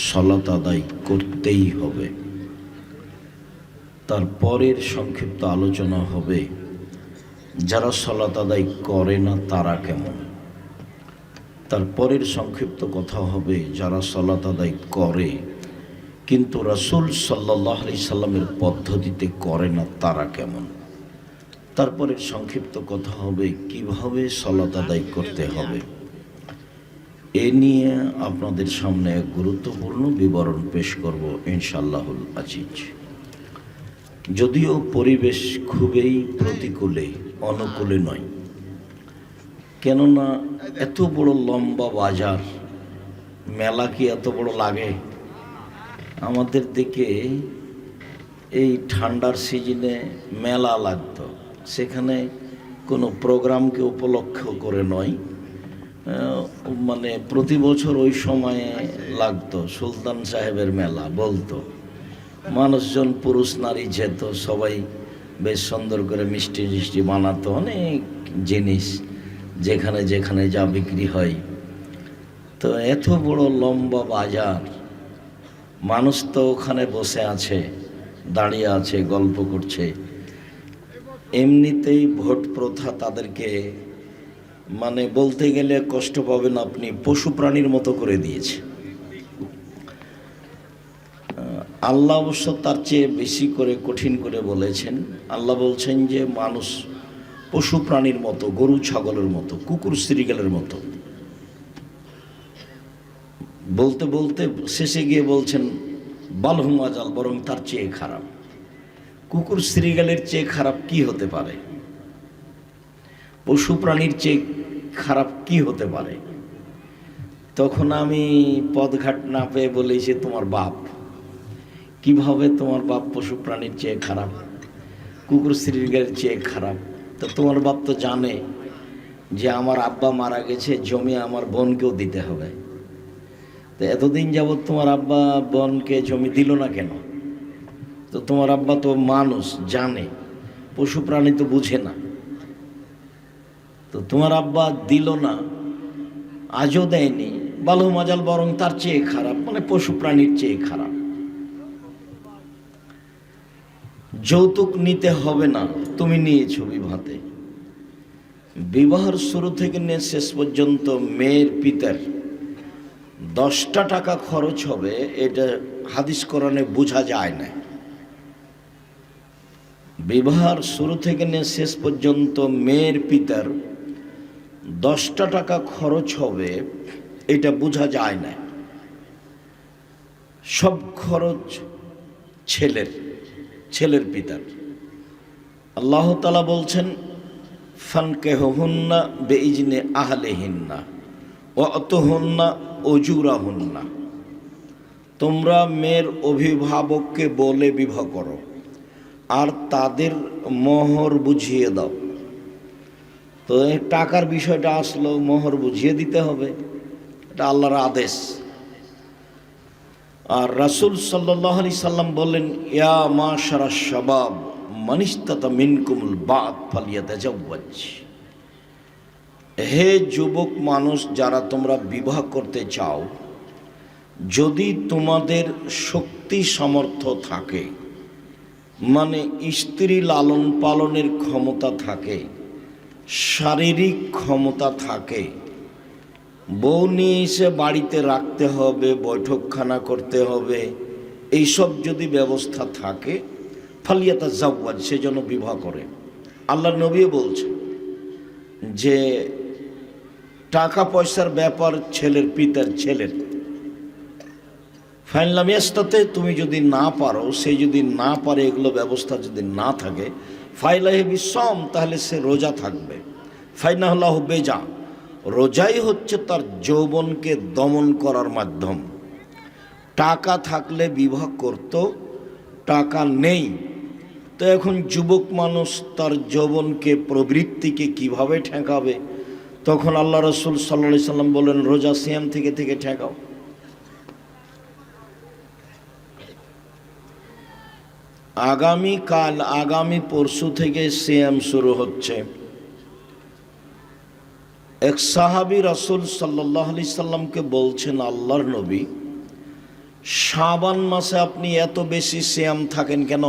সালাত আদায় করতেই হবে। তারপরের সংক্ষিপ্ত আলোচনা হবে যারা সালাত আদায় করে না তারা কেমন। তারপরের সংক্ষিপ্ত কথা হবে যারা সালাত আদায় করে কিন্তু রাসূল সাল্লাল্লাহু আলাইহি সাল্লামের পদ্ধতিতে করে না তারা কেমন। তারপরের সংক্ষিপ্ত কথা হবে কিভাবে সালাত আদায় করতে হবে। এ নিয়ে আপনাদের সামনে এক গুরুত্বপূর্ণ বিবরণ পেশ করব ইনশাআল্লাহুল আজিজ। যদিও পরিবেশ খুবই প্রতিকূলে, অনুকূলে নয়, কেননা এত বড় লম্বা বাজার, মেলা কি এত বড় লাগে? আমাদের দিকে এই ঠান্ডার সিজনে মেলা লাগতো, সেখানে কোনো প্রোগ্রামকে উপলক্ষ করে নয়, মানে প্রতি বছর ওই সময়ে লাগতো। সুলতান সাহেবের মেলা বলতো, মানুষজন পুরুষ নারী যেত, সবাই বেশ সুন্দর করে মিষ্টি মিষ্টি বানাতো, অনেক জিনিস যেখানে যেখানে যা বিক্রি হয়। তো এত বড় লম্বা বাজার, মানুষ তো ওখানে বসে আছে, দাঁড়িয়ে আছে, গল্প করছে। এমনিতেই ভোট প্রথা তাদেরকে, মানে বলতে গেলে কষ্ট পাবেন আপনি, পশু প্রাণীর মতো করে দিয়েছে। আল্লাহ অবশ্য তার চেয়ে বেশি করে কঠিন করে বলেছেন। আল্লাহ বলছেন যে মানুষ পশু প্রাণীর মতো, গরু ছাগলের মতো, কুকুর শ্রীগালের মতো। বলতে বলতে শেষে গিয়ে বলছেন বালহুম আজাল, বরং তার চেয়ে খারাপ। কুকুর শ্রীগালের চেয়ে খারাপ কি হতে পারে? পশু প্রাণীর চেয়ে খারাপ কি হতে পারে? তখন আমি পদঘাট না পেয়ে বলেছি তোমার বাপ। কিভাবে তোমার বাপ পশু প্রাণীর চেয়ে খারাপ, কুকুর শ্রীগালের চেয়ে খারাপ? তো তোমার বাপ তো জানে যে আমার আব্বা মারা গেছে, জমি আমার বোনকেও দিতে হবে। তো এতদিন যাবৎ তোমার আব্বা বোনকে জমি দিল না কেন? তো তোমার আব্বা তো মানুষ, জানে, পশু প্রাণী তো বুঝে না। তো তোমার আব্বা দিল না, আজও দেয়নি, বালু মাজাল, বরং তার চেয়ে খারাপ, মানে পশু প্রাণীর চেয়ে খারাপ। যৌতুক নিতে হবে না, তুমি নিয়েছো বিবাহতে। বিবাহের শুরু থেকে নিয়ে শেষ পর্যন্ত মেয়ের পিতার 10টা টাকা খরচ হবে, এটা হাদিস কোরআনে বোঝা যায় না। বিবাহের শুরু থেকে নিয়ে শেষ পর্যন্ত মেয়ের পিতার 10টা টাকা খরচ হবে, এটা বোঝা যায় না। সব খরচ ছেলের পিতার। আল্লাহ তাআলা বলছেন ফানকিহুন্না বিইজনি আহলিহিন্না ওয়াতুহুন্না উজুরাহুন্না, তোমরা মেয়ের অভিভাবককে বলে বিবাহ করো আর তাদের মোহর বুঝিয়ে দাও। তো এই টাকার বিষয়টা আসলো, মোহর বুঝিয়ে দিতে হবে, এটা আল্লাহর আদেশ। আর রাসূল সাল্লাল্লাহু আলাইহি সাল্লাম বললেন ইয়া মাশারাশ শাবাব মান ইসতাতা মিনকুমুল বাত ফালিয়াতাজাওয়াজ, হে যুবক মানুষ যারা তোমরা বিবাহ করতে চাও, যদি তোমাদের শক্তি সামর্থ্য থাকে, মানে স্ত্রী লালন পালনের ক্ষমতা থাকে, শারীরিক ক্ষমতা থাকে, বউ নিয়ে এসে বাড়িতে রাখতে হবে, বৈঠকখানা করতে হবে, এইসব যদি ব্যবস্থা থাকে, ফালিয়াতাজাওয়াজ, সে যেন বিবাহ করে। আল্লাহর নবী বলছেন যে টাকা পয়সার ব্যাপার ছেলের পিতার, ছেলের। ফাইনলাম ইস্তাতে, তুমি যদি না পারো, সে যদি না পারে, এগুলো ব্যবস্থা যদি না থাকে, ফাইলাহি বিসম, তাহলে সে রোজা থাকবে। ফাইনাহুল্লাহ বেজা, রোজাই হচ্ছে তার যৌবনকে দমন করার মাধ্যম। টাকা থাকলে বিবাহ করত, টাকা নেই, তো এখন যুবক মানুষ তার যৌবনকে, প্রবৃত্তিকে কিভাবে ঠেকাবে? তখন আল্লাহ রাসূল সাল্লাল্লাহু আলাইহি সাল্লাম বলেন রোজা সিয়াম থেকে ঠেকাও। আগামী পরশু থেকে সিয়াম শুরু হচ্ছে। এক সাহাবী রাসূল সাল্লাল্লাহু আলাইহি সাল্লামকে বলছেন আল্লাহর নবী, শাবান মাসে আপনি এত বেশি সিয়াম থাকেন কেন?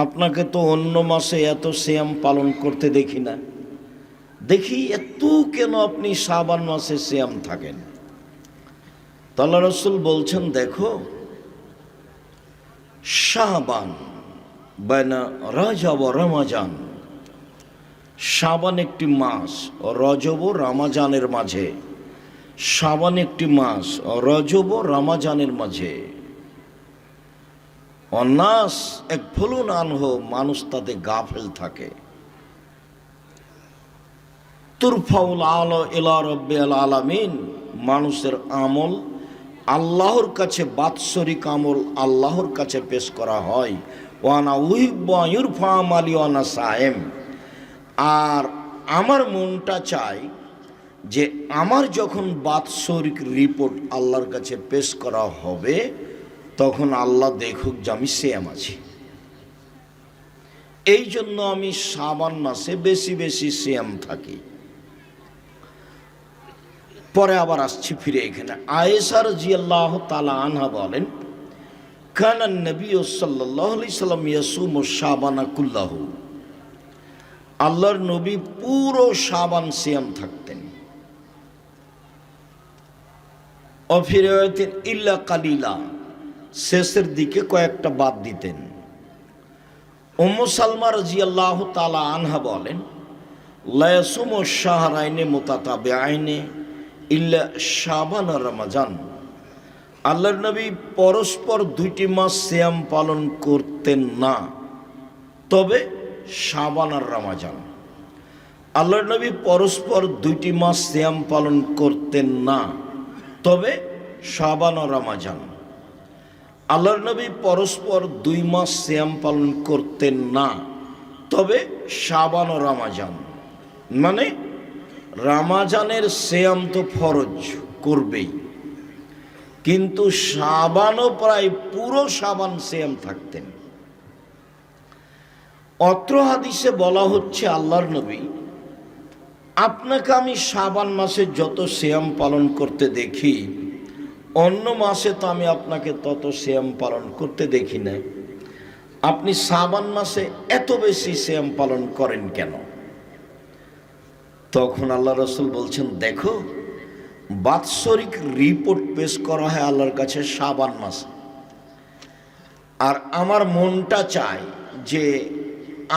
আপনাকে তো অন্য মাসে এত সিয়াম পালন করতে দেখি না, দেখি এত কেন আপনি শাবান মাসে সিয়াম থাকেন? আল্লাহ রাসূল বলছেন, দেখো, শাবান বাইনা রজব ও রমজান, শাবান একটি মাস, রজব ও রমজানের মাঝে। শাবান একটি মাস, রজব ও রমজানের মাঝে। অন্নাস এক ভুলুন আনহো, মানুষ তাতে গাফেল থাকে। তুরফাউল আলো ইলা রব্বিল আলামিন, মানুষের আমল আল্লাহর কাছে, বাৎসরিক আমল আল্লাহর কাছে পেশ করা হয়। ওয়ানা উহিব্বু আন ইউরফা আমালি ওয়ানা সায়েম, আর আমার মনটা চায় যে আমার যখন বাৎসরিক রিপোর্ট আল্লাহর কাছে পেশ করা হবে, তখন আল্লাহ দেখুক যে আমি সিয়াম আছি। এই জন্য আমি শাবান মাসে বেশি বেশি সিয়াম থাকি। পরে আবার আসছি ফিরে এখানে। আয়েশা রাদিয়াল্লাহু তাআলা আনহা বলেন, কানা নবী সাল্লাল্লাহু আলাইহি সাল্লাম ইয়াসুমু শাবানা কুল্লাহু, আল্লাহর নবী পুরো শাবান সিয়াম থাকতেন। অফিরায়াতিন ইল্লা কালিলা, শেষের দিকে কয়েকটা বাদ দিতেন। উম্মু সালমা রাদিয়াল্লাহু তাআলা আনহা বলেন, লা ইয়াসুমু শাহরাইনি মুতাতাবিআইনি ইল্লা শাবান আর রমজান, আল্লাহর নবী পরস্পর দুইটি মাস সিয়াম পালন করতেন না, তবে শাবান আর রমজান। আল্লাহর নবী পরস্পর দুইটি মাস সিয়াম পালন করতেন না, তবে শাবান ও রমজান। আল্লাহর নবী পরস্পর 2 মাস সিয়াম পালন করতেন না, তবে শাবান ও রমজান। মানে রমজানের সিয়াম তো ফরজ করবেই, কিন্তু শাবানও প্রায় পুরো শাবান সিয়াম থাকতেন। অত্র হাদিসে বলা হচ্ছে, আল্লাহর নবী, আপনাকে আমি শাবান মাসে যত সিয়াম পালন করতে দেখি, অন্য মাসে তো আমি আপনাকে তত সিয়াম পালন করতে দেখি না। আপনি শাবান মাসে এত বেশি সিয়াম পালন করেন কেন? তখন আল্লাহ রাসূল বলছেন, দেখো, বাৎসরিক রিপোর্ট পেশ করা হয় আল্লাহর কাছে শাবান মাসে, আর আমার মনটা চায় যে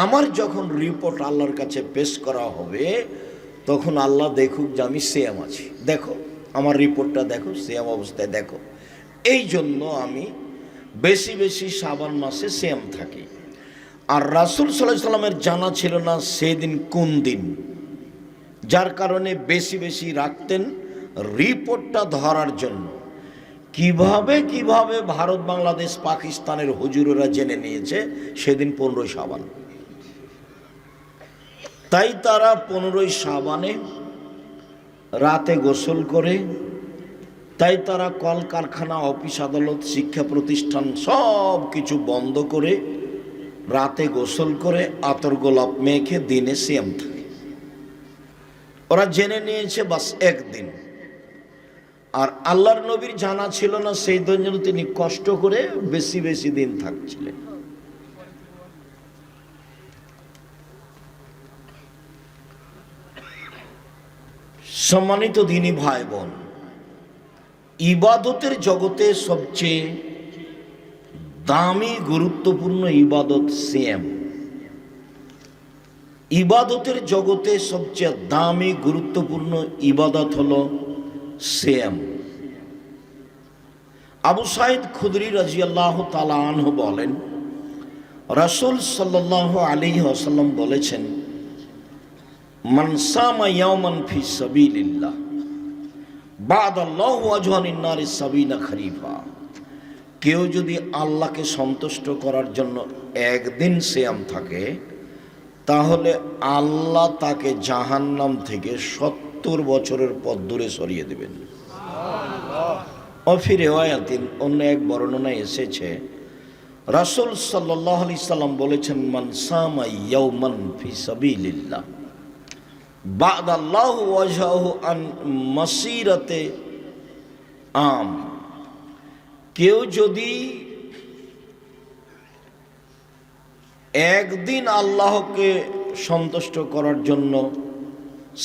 আমার যখন রিপোর্ট আল্লাহর কাছে পেশ করা হবে, তখন আল্লাহ দেখুক যে আমি সিয়াম আছি। দেখো, আমার রিপোর্টটা দেখো, সিয়াম অবস্থায় দেখো। এই জন্য আমি বেশি বেশি শাবান মাসে সিয়াম থাকি। আর রাসূল সাল্লাল্লাহু আলাইহি সাল্লামের জানা ছিল না সেদিন কোন দিন, যার কারণে বেশি বেশি রাখতেন রিপোর্টটা ধরার জন্য। কিভাবে কিভাবে ভারত, বাংলাদেশ, পাকিস্তানের হুজুরেরা জেনে নিয়েছে সেদিন 15 শাবান। তাই তারা 15 শাবানে রাতে গোসল করে, তাই তারা কলকারখানা, অফিস আদালত, শিক্ষা প্রতিষ্ঠান সব কিছু বন্ধ করে রাতে গোসল করে আতর গোলাপ মেখে দিনে সিয়াম থাকে। ওরা জেনে নিয়েছে বাস একদিন। আর আল্লাহর নবীর জানা ছিল না সেই জন্য তিনি কষ্ট করে বেশি বেশি দিন থাকছিলেন। সম্মানিত দিনী ভাই বোন, ইবাদতের জগতে সবচেয়ে দামি গুরুত্বপূর্ণ ইবাদত সিয়াম। ইবাদতের জগতে সবচেয়ে দামি গুরুত্বপূর্ণ ইবাদত হলো সিয়াম। আবু সাঈদ খুদরি রাদিয়াল্লাহু তাআলা আনহু বলেন, রাসূল সাল্লাল্লাহু আলাইহি ওয়াসাল্লাম বলেছেন, মান সামা ইয়াওমান ফি সাবিলিল্লাহ বা'দাল্লাহু ওয়াজহানিন নারি সাবিনা খরিফা, কেউ যদি আল্লাহকে সন্তুষ্ট করার জন্য একদিন সিয়াম থাকে, তাহলে আল্লাহ তাকে জাহান্নাম থেকে 70 বছরের পথ দূরে সরিয়ে দেবেন। অফি রিওয়ায়াতিন, অন্য এক বর্ণনায় এসেছে, রাসূল সাল্লাল্লাহু আলাইহি সাল্লাম বলেছেন, মান সামা ইয়াওমান ফি সাবিলিল্লাহ বা'দাল্লাহু ওয়াজহাহু আন মাসিরাতে আম, কেউ যদি একদিন আল্লাহকে সন্তুষ্ট করার জন্য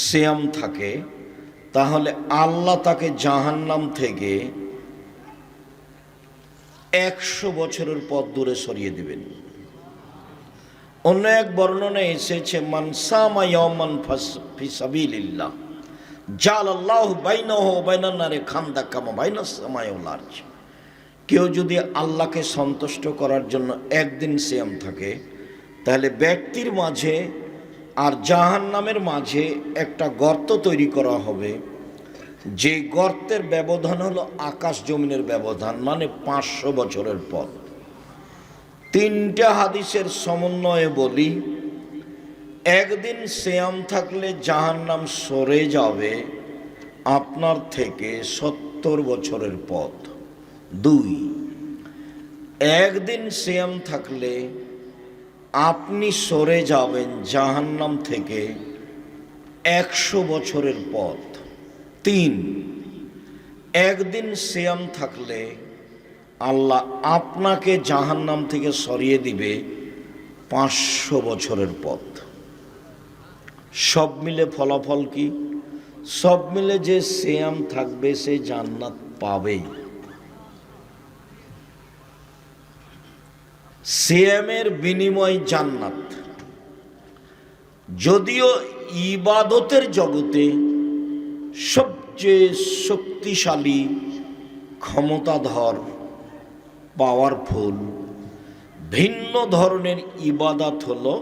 সিয়াম থাকে, তাহলে আল্লাহ তাকে জাহান্নাম থেকে 100 বছরের পথ দূরে সরিয়ে দিবেন। অন্য এক বর্ণনায় এসেছে, মান সামা ইয়াওমান ফি সাবিলিল্লাহ জালাল্লাহু বাইনাহু ওয়া বাইনান নারি খান্দাক কামা বাইনাস সামাই ওয়াল আরজ। কেউ যদি আল্লাহকে সন্তুষ্ট করার জন্য একদিন সিয়াম থাকে, তাহলে ব্যক্তির মাঝে আর জাহান্নামের মাঝে একটা গর্ত তৈরি করা হবে, যে গর্তের ব্যবধান হলো আকাশ জমিনের ব্যবধান, মানে 500 বছরের পথ। 3টা হাদিসের সমন্বয়ে বলি, একদিন সিয়াম থাকলে জাহান্নাম সরে যাবে আপনার থেকে 70 বছরের পথ। 2, একদিন সিয়াম থাকলে আপনি সরে যাবেন জাহান্নাম থেকে 100 বছরের পথ। 3, একদিন সিয়াম থাকলে আল্লাহ আপনাকে জাহান্নাম থেকে সরিয়ে দিবে 500 বছরের পথ। সব মিলে ফলাফল কি? সব মিলে যে সিয়াম থাকবে সে জান্নাত পাবেই। সিয়ামের বিনিময় জান্নাত। যদিও ইবাদতের জগতে সবচেয়ে শক্তিশালী, ক্ষমতাধর, পাওয়ারফুল ভিন্ন ধরনের ইবাদত হলো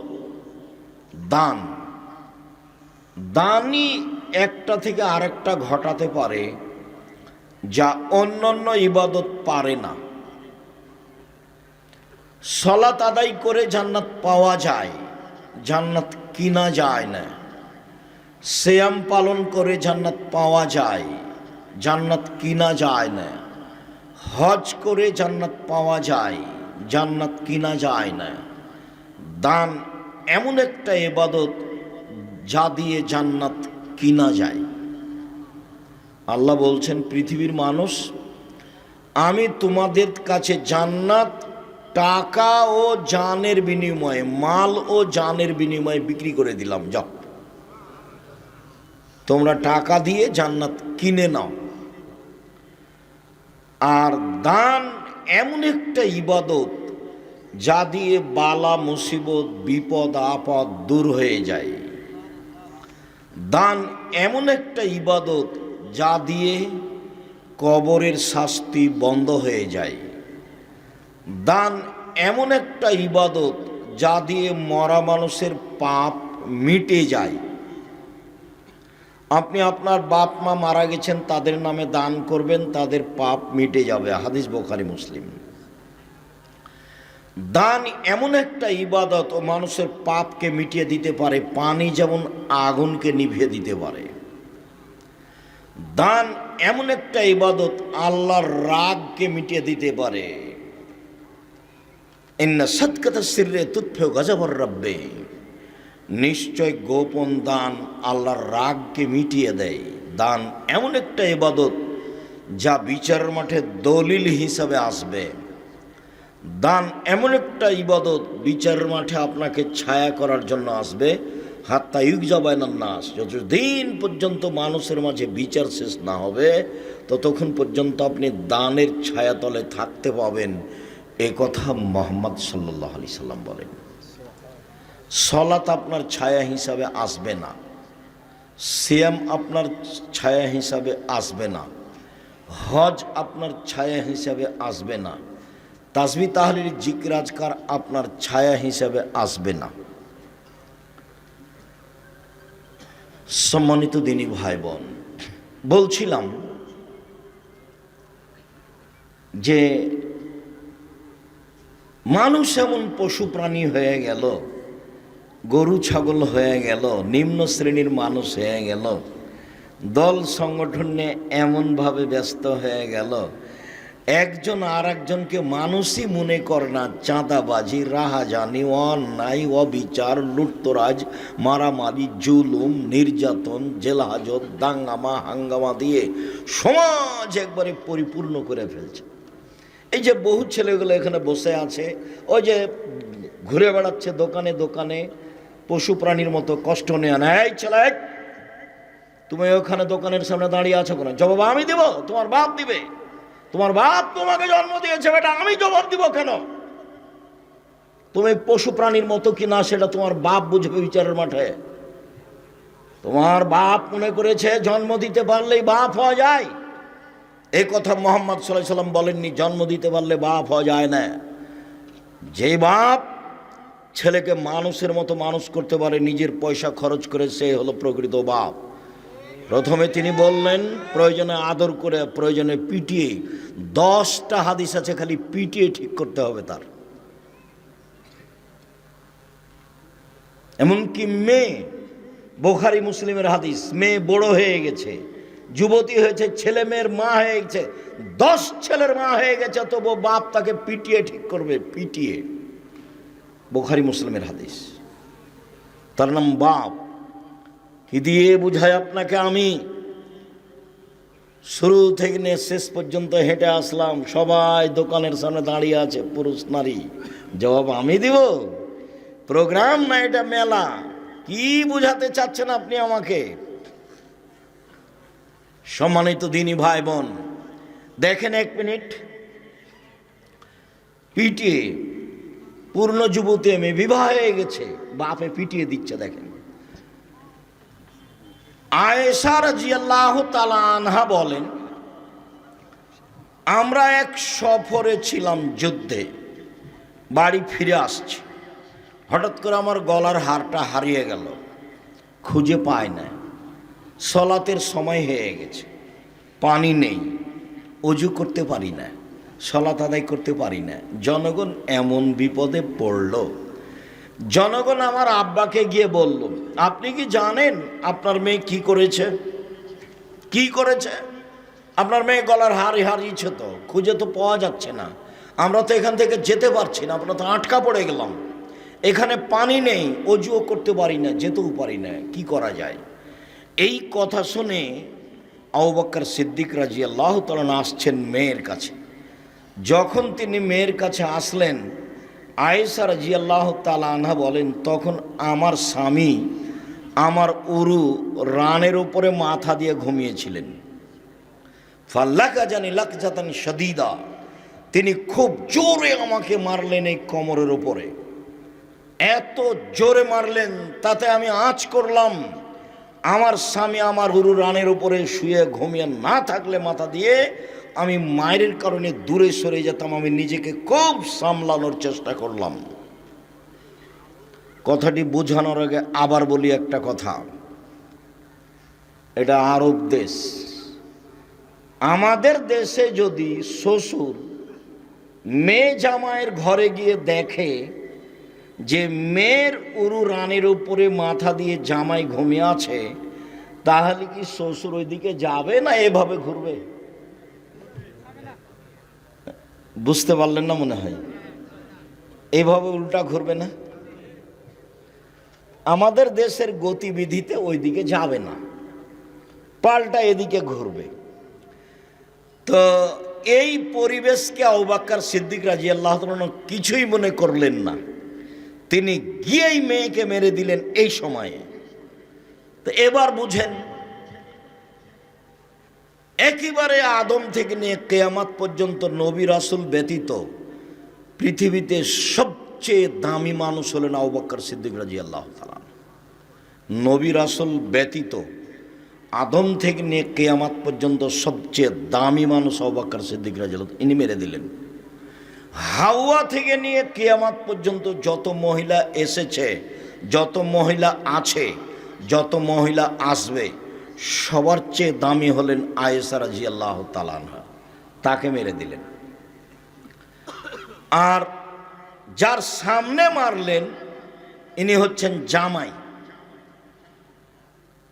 দান। দানই একটা থেকে আরেকটা ঘটাতে পারে যা অন্যান্য ইবাদত পারে না। সালাত আদায় করে জান্নাত পাওয়া যায়, জান্নাত কিনা যায় না। সিয়াম পালন করে জান্নাত পাওয়া যায়, জান্নাত কিনা যায় না। হজ করে জান্নাত পাওয়া যায়, জান্নাত কিনা যায় না। দান এমন একটা ইবাদত যা দিয়ে জান্নাত কিনা যায়। আল্লাহ বলছেন, পৃথিবীর মানুষ, আমি তোমাদের কাছে জান্নাত টাকা ও জানের বিনিময়ে, মাল ও জানের বিনিময়ে বিক্রি করে দিলাম। যাও, তোমরা টাকা দিয়ে জান্নাত কিনে নাও। আর দান এমন একটা ইবাদত যা দিয়ে বালা মুসিবত, বিপদ আপদ দূর হয়ে যায়। দান এমন একটা ইবাদত যা দিয়ে কবরের শাস্তি বন্ধ হয়ে যায়। দান এমন একটা ইবাদত যা দিয়ে মরা মানুষের পাপ মিটে যায়। আপনি আপনার বাপ মা মারা গেছেন, তাদের নামে দান করবেন, তাদের পাপ মিটে যাবে। হাদিস বুখারী মুসলিম। দান এমন একটা ইবাদত ও মানুষের পাপকে মিটিয়ে দিতে পারে, পানি যেমন আগুনকে নিভিয়ে দিতে পারে। দান এমন একটা ইবাদত আল্লাহর রাগকে মিটিয়ে দিতে পারে। ইন্না সাদকাতাস সিররে তুতফিউ গাযাবার রাব্বি, নিশ্চয় গোপন দান আল্লাহর রাগকে মিটিয়ে দেয়। দান এমন একটা ইবাদত যা বিচারের মাঠে দলিল হিসাবে আসবে। দান এমন একটা ইবাদত বিচারের মাঠে আপনাকে ছায়া করার জন্য আসবে। হাত্তা ইউকজা বাইনান নাস, যতদিন পর্যন্ত মানুষের মাঝে বিচার শেষ না হবে ততক্ষণ পর্যন্ত আপনি দানের ছায়াতলে থাকতে পাবেন। এ কথা মুহাম্মদ সাল্লাল্লাহু আলাইহি সাল্লাম বলেন। সালাত আপনার ছায়া হিসাবে আসবে না, সিয়াম আপনার ছায়া হিসাবে আসবে না, হজ আপনার ছায়া হিসাবে আসবে না, তাসবিহ তাহলিল জিকির আজকার আপনার ছায়া হিসাবে আসবে না। সম্মানিত দিনী ভাই বোন, বলছিলাম যে মানুষ এমন পশু প্রাণী হয়ে গেল, গরু ছাগল হয়ে গেল, নিম্ন শ্রেণীর মানুষ হয়ে গেল, দল সংগঠন নিয়ে এমনভাবে ব্যস্ত হয়ে গেল, একজন আর একজনকে মানুষই মনে করে না। চাঁদাবাজি, রাহাজানি, অন্যায়, অবিচার, লুটতরাজ, মারামারি, জুলুম, নির্যাতন, জেলহাজত, দাঙ্গামা হাঙ্গামা দিয়ে সমাজ একবারে পরিপূর্ণ করে ফেলছে। এই যে বহু ছেলেগুলো এখানে বসে আছে, ওই যে ঘুরে বেড়াচ্ছে দোকানে দোকানে পশু প্রাণীর মতো, কষ্ট নেয় না। এই ছেলে, তুমি ওখানে দোকানের সামনে দাঁড়িয়ে আছো কেন? জবাব আমি দিব? তোমার বাপ দিবে? তোমার বাপ তোমাকে জন্ম দিয়েছে বেটা, আমি জবাব দিব কেন? তুমি পশু প্রাণীর মতো কি না সেটা তোমার বাপ বুঝবে বিচারের মাঠে। তোমার বাপ মনে করেছে জন্ম দিতে পারলেই বাপ হওয়া যায়। এই কথা মুহাম্মদ সাল্লাল্লাহু আলাইহি ওয়াসাল্লাম বলেননি, জন্ম দিতে পারলে বাপ হওয়া যায় না। যে বাপ ছেলেকে মানুষের মতো মানুষ করতে পারে, নিজের পয়সা খরচ করে, সে হলো প্রকৃত বাপ। প্রথমে তিনি বললেন প্রয়োজনে আদর করে, প্রয়োজনে পিটিয়ে। 10টা হাদিস আছে খালি পিটিয়ে ঠিক করতে হবে তার। এমনকি মেয়ে, বুখারী মুসলিমের হাদিস, মেয়ে বড় হয়ে গেছে, যুবতী হয়েছে, ছেলে মেয়ের মা হয়ে গেছে, 10 ছেলের মা হয়ে গেছে, তবু বাপ তাকে পিটিয়ে ঠিক করবে, পিটিয়ে। বুখারী মুসলিমের হাদিস। তার নাম বাপ। কি দিয়ে বুঝাই আপনাকে? আমি শুরু থেকে নিয়ে শেষ পর্যন্ত হেঁটে আসলাম, সবাই দোকানের সামনে দাঁড়িয়ে আছে, পুরুষ নারী। জবাব আমি দিব? প্রোগ্রাম না এটা, মেলা। কি বুঝাতে চাচ্ছেন আপনি আমাকে? সম্মানিত দিনী ভাই বোন, দেখেন 1 মিনিট। পিটিয়ে পূর্ণ যুবতী মেয়ে, বিবাহ হয়ে গেছে, বাপে পিটিয়ে দিচ্ছে। দেখেন আয়েশা রাদিয়াল্লাহু তাআলা আনহা বলেন, আমরা এক সফরে ছিলাম, যুদ্ধে, বাড়ি ফিরে আসছি, হঠাৎ করে আমার গলার হারটা হারিয়ে গেল, খুঁজে পাই না। সলাতের সময় হয়ে গেছে, পানি নেই, অজু করতে পারি না, সলাত আদায় করতে পারি না। জনগণ এমন বিপদে পড়ল, জনগণ আমার আব্বাকে গিয়ে বলল, আপনি কি জানেন আপনার মেয়ে কি করেছে? কি করেছে? আপনার মেয়ে গলার হার হারিয়েছে, তো খুঁজে তো পাওয়া যাচ্ছে না, আমরা তো এখান থেকে যেতে পারছি না, আমরা তো আটকা পড়ে গেলাম, এখানে পানি নেই, অজুও করতে পারি না, যেতেও পারি না, কি করা যায়? এই কথা শুনে আবু বকর সিদ্দিক রাদিয়াল্লাহু তাআলা আসছেন মেয়ের কাছে। যখন তিনি মেয়ের কাছে আসলেন, আয়েশা রাদিয়াল্লাহু তাআলা আনহা বলেন, তখন আমার স্বামী আমার উরু রানের উপরে মাথা দিয়ে ঘুমিয়েছিলেন। ফাল্লাকাজানি লাকজাতান শাদীদা, তিনি খুব জোরে আমাকে মারলেন এই কোমরের উপরে, এত জোরে মারলেন তাতে আমি আঁচ করলাম। আমার স্বামী আমার উরু রানের উপরে শুয়ে ঘুমিয়ে না থাকলে মাথা দিয়ে আমি মায়ের কারণে দূরে সরে যেতাম, আমি নিজেকে খুব সামলানোর চেষ্টা করলাম। কথাটি বোঝানোর আগে আবার বলি একটা কথা, এটা আরব দেশ। আমাদের দেশে যদি শ্বশুর মেয়ে জামাইয়ের ঘরে গিয়ে দেখে যে মেয়ের উরু রানের উপরে মাথা দিয়ে জামাই ঘুমিয়ে আছে, তাহলে কি শ্বশুর ওইদিকে যাবে না এভাবে ঘুরবে? বুঝতে পারলেন না মনে হয়? এইভাবে উল্টা ঘুরবে না? আমাদের দেশের গতিবিধিতে ওইদিকে যাবে না, পাল্টা এদিকে ঘুরবে। তো এই পরিবেশকে আবু বকর সিদ্দিক রাদিয়াল্লাহু তাআলা কিছুই মনে করলেন না, তিনি গিয়েই মেয়েকে মেরে দিলেন এই সময়ে। তো এবার বুঝেন, একেবারে আদম থেকে নিয়ে কিয়ামত পর্যন্ত নবী রাসূল ব্যতীত পৃথিবীতে সবচেয়ে দামি মানুষ হলেন আবু বকর সিদ্দিক রাদিয়াল্লাহু তাআলা। নবী রাসূল ব্যতীত আদম থেকে নিয়ে কিয়ামত পর্যন্ত সবচেয়ে দামি মানুষ আবু বকর সিদ্দিক রাদিয়াল্লাহু, ইনি মেরে দিলেন। হাওয়া থেকে নিয়ে কিয়ামত পর্যন্ত যত মহিলা এসেছে, যত মহিলা আছে, যত মহিলা আসবে, সবার চেয়ে দামি হলেন আয়েশা রাদিয়াল্লাহু তাআলা আনহা, তাকে মেরে দিলেন। আর যার সামনে মারলেন ইনি হচ্ছেন জামাই।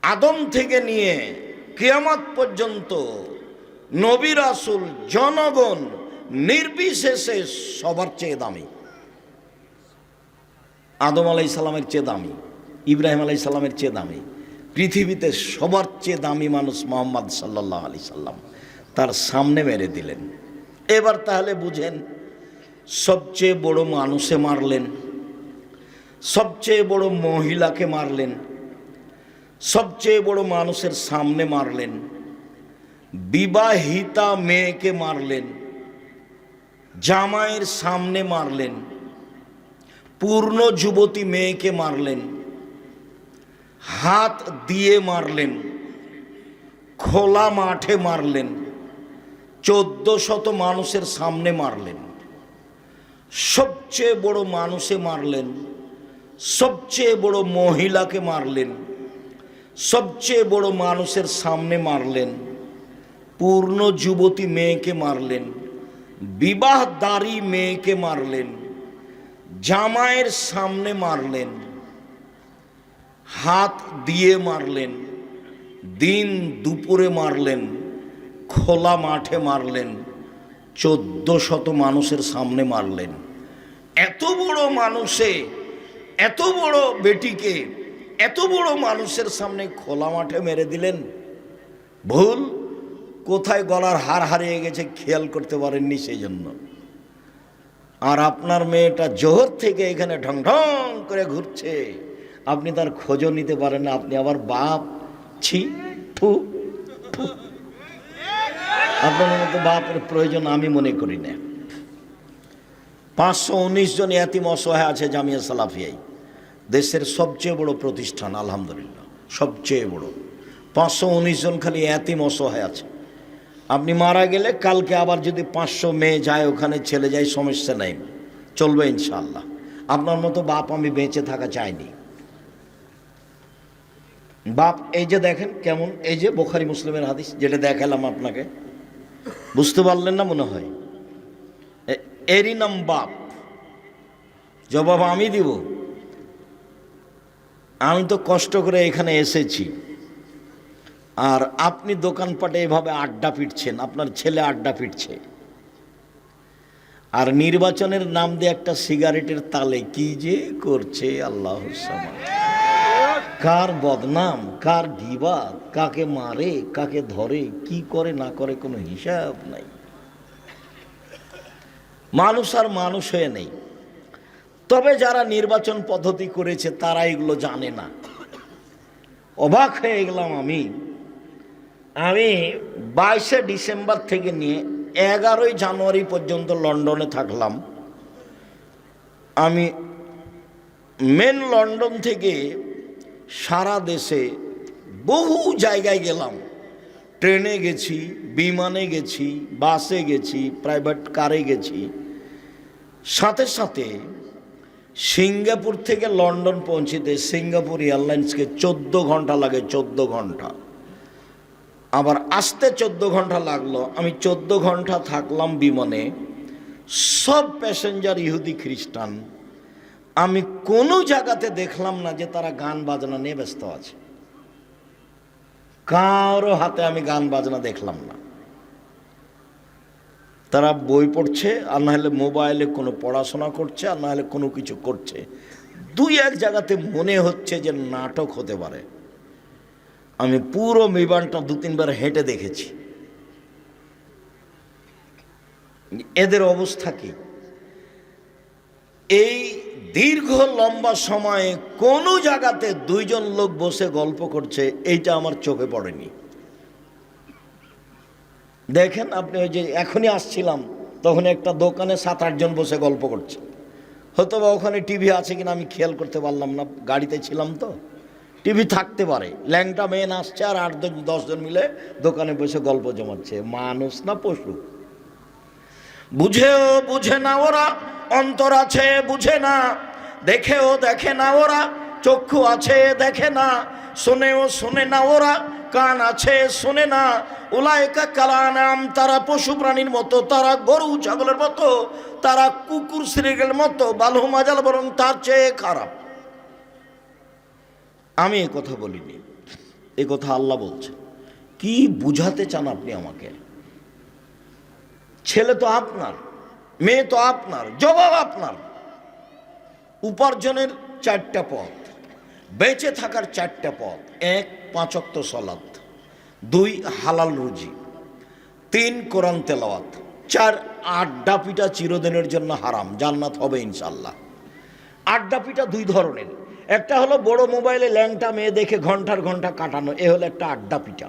আদম থেকে নিয়ে কিয়ামত পর্যন্ত নবী রাসূল জনগণ নির্বিশেষে সবার চেয়ে দামি। আদম আলাইহিস সালামের চেয়ে দামি, ইব্রাহিম আলাইহিস সালামের চেয়ে দামি, পৃথিবীতে সবার চেয়ে দামি মানুষ মুহাম্মদ সাল্লাল্লাহু আলাইহি সাল্লাম, তার সামনে মেরে দিলেন। এবার তাহলে বুঝেন, সবচেয়ে বড় মানুষে মারলেন, সবচেয়ে বড় মহিলাকে মারলেন, সবচেয়ে বড় মানুষের সামনে মারলেন, বিবাহিতা মেয়েকে মারলেন, জামাইয়ের সামনে মারলেন, পূর্ণ যুবতী মেয়েকে মারলেন, হাত দিয়ে মারলেন, খোলা মাঠে মারলেন, 1400 মানুষের সামনে মারলেন, সবচেয়ে বড় মানুষে মারলেন, সবচেয়ে বড় মহিলাকে মারলেন, সবচেয়ে বড় মানুষের সামনে মারলেন, পূর্ণ যুবতী মেয়েকে মারলেন, বিবাহদারী মেয়েকে মারলেন, জামাইয়ের সামনে মারলেন, হাত দিয়ে মারলেন, দিন দুপুরে মারলেন, খোলা মাঠে মারলেন, 1400 মানুষের সামনে মারলেন। এত বড় মানুষে, এত বড় বেটিকে এত বড় মানুষের সামনে খোলা মাঠে মেরে দিলেন। ভুল কোথায় গলার হার হারিয়ে গেছে খেয়াল করতে পারেননি, সেই জন্য। আর আপনার মেয়েটা জোহর থেকে এখানে ঢং ঢং করে ঘুরছে, আপনি তার খোঁজও নিতে পারেন না। আপনি আবার বাপ, ছি, ফু ফু। আপনার মতো বাপের প্রয়োজন আমি মনে করি না। 519 জন এতিম অসহায় আছে জামিয়া সালাফিয়ায়, দেশের সবচেয়ে বড় প্রতিষ্ঠান, আলহামদুলিল্লাহ সবচেয়ে বড়। 519 জন খালি এতিম অসহায় আছে। আপনি মারা গেলে কালকে আবার যদি 500 মেয়ে যায় ওখানে, ছেলে যায়, সমস্যা নেই, চলবে ইনশাআল্লাহ। আপনার মতো বাপ আমি বেঁচে থাকা চাইনি। বাপ এই যে দেখেন কেমন, এই যে বুখারী মুসলিমের হাদিস যেটা দেখালাম আপনাকে, বুঝতে পারলেন না মনে হয়? এরই নাম বাপ। জবাব আমি দিব। আমি তো কষ্ট করে এখানে এসেছি, আর আপনি দোকানপাটে এভাবে আড্ডা পিটছেন, আপনার ছেলে আড্ডা পিটছে, আর নির্বাচনের নাম দিয়ে একটা সিগারেটের তালে কি যে করছে আল্লাহ সামাদ। কার বদনাম, কার গিবাত, কাকে মারে, কাকে ধরে, কি করে না করে কোনো হিসাব নাই। মানুষ আর মানুষ হয়ে নেই। তবে যারা নির্বাচন পদ্ধতি করেছে তারা এগুলো জানে না। অবাক হয়ে গেলাম আমি 22শে ডিসেম্বর থেকে নিয়ে 11ই জানুয়ারি পর্যন্ত লন্ডনে থাকলাম। আমি মেন লন্ডন থেকে সারা দেশে বহু জায়গায় গেলাম। ট্রেনে গেছি, বিমানে গেছি, বাসে গেছি, প্রাইভেট কারে গেছি। সাথে সাথে সিঙ্গাপুর থেকে লন্ডন পৌঁছতে সিঙ্গাপুর এয়ারলাইন্সকে 14 ঘন্টা লাগে, 14 ঘন্টা। আবার আসতে 14 ঘন্টা লাগলো। আমি 14 ঘন্টা থাকলাম বিমানে। সব প্যাসেঞ্জার ইহুদি খ্রিস্টান। আমি কোনো জায়গাতে দেখলাম না যে তারা গান বাজনা নিয়ে ব্যস্ত আছে। কারো হাতে আমি গান বাজনা দেখলাম না। তারা বই পড়ছে, আর না হলে মোবাইলে কোনো পড়াশোনা করছে, আর না হলে কোনো কিছু করছে। 2-1 জায়গাতে মনে হচ্ছে যে নাটক হতে পারে। আমি পুরো বিমানটা 2-3 বার হেঁটে দেখেছি। এদের অবস্থা কি? এই দীর্ঘ লম্বা সময়ে কোনো জায়গাতে 2 জন লোক বসে গল্প করছে, এইটা আমার চোখে পড়েনি। দেখেন আপনি, ওই যে এখনই আসছিলাম তখন একটা দোকানে 7-8 জন বসে গল্প করছে। হয়তো বা ওখানে টিভি আছে কিনা আমি খেয়াল করতে পারলাম না, গাড়িতে ছিলাম তো। টিভি থাকতে পারে। ল্যাংটা মেন আসছে আর 8-10 জন মিলে দোকানে বসে গল্প জমাচ্ছে। মানুষ না পশু? বুঝেও বুঝে না ওরা, অন্তর আছে বুঝে না, দেখেও দেখে না ওরা, চক্ষু আছে দেখে না, শোনেও শোনে না ওরা, কান আছে শোনে না। উলাইকা কালানাম, তারা পশু প্রাণীর মতো, তারা গরু ছাগলের মতো, তারা কুকুর শ্রীগের মতো, বালহুম আযাল, বরং তার চেয়ে খারাপ। আমি এ কথা বলিনি, এ কথা আল্লাহ বলছে। কি বুঝাতে চান আপনি আমাকে? ছেলে তো আপনার, মেয়ে তো আপনার, জবাব আপনার। উপার্জনের 4টা পথ, বেঁচে থাকার 4টা পথ। 1 5 ওয়াক্ত সালাত, 2 হালাল রুজি, 3 কোরআন তেলাওয়াত, 4, আড্ডা পিটা চিরদিনের জন্য হারাম, জান্নাত হবে ইনশাল্লাহ। আড্ডা পিটা দুই ধরনের, একটা হলো বড় মোবাইলে ল্যাংটা মেয়ে দেখে ঘন্টার ঘন্টা কাটানো, এ হলো একটা আড্ডা পিটা।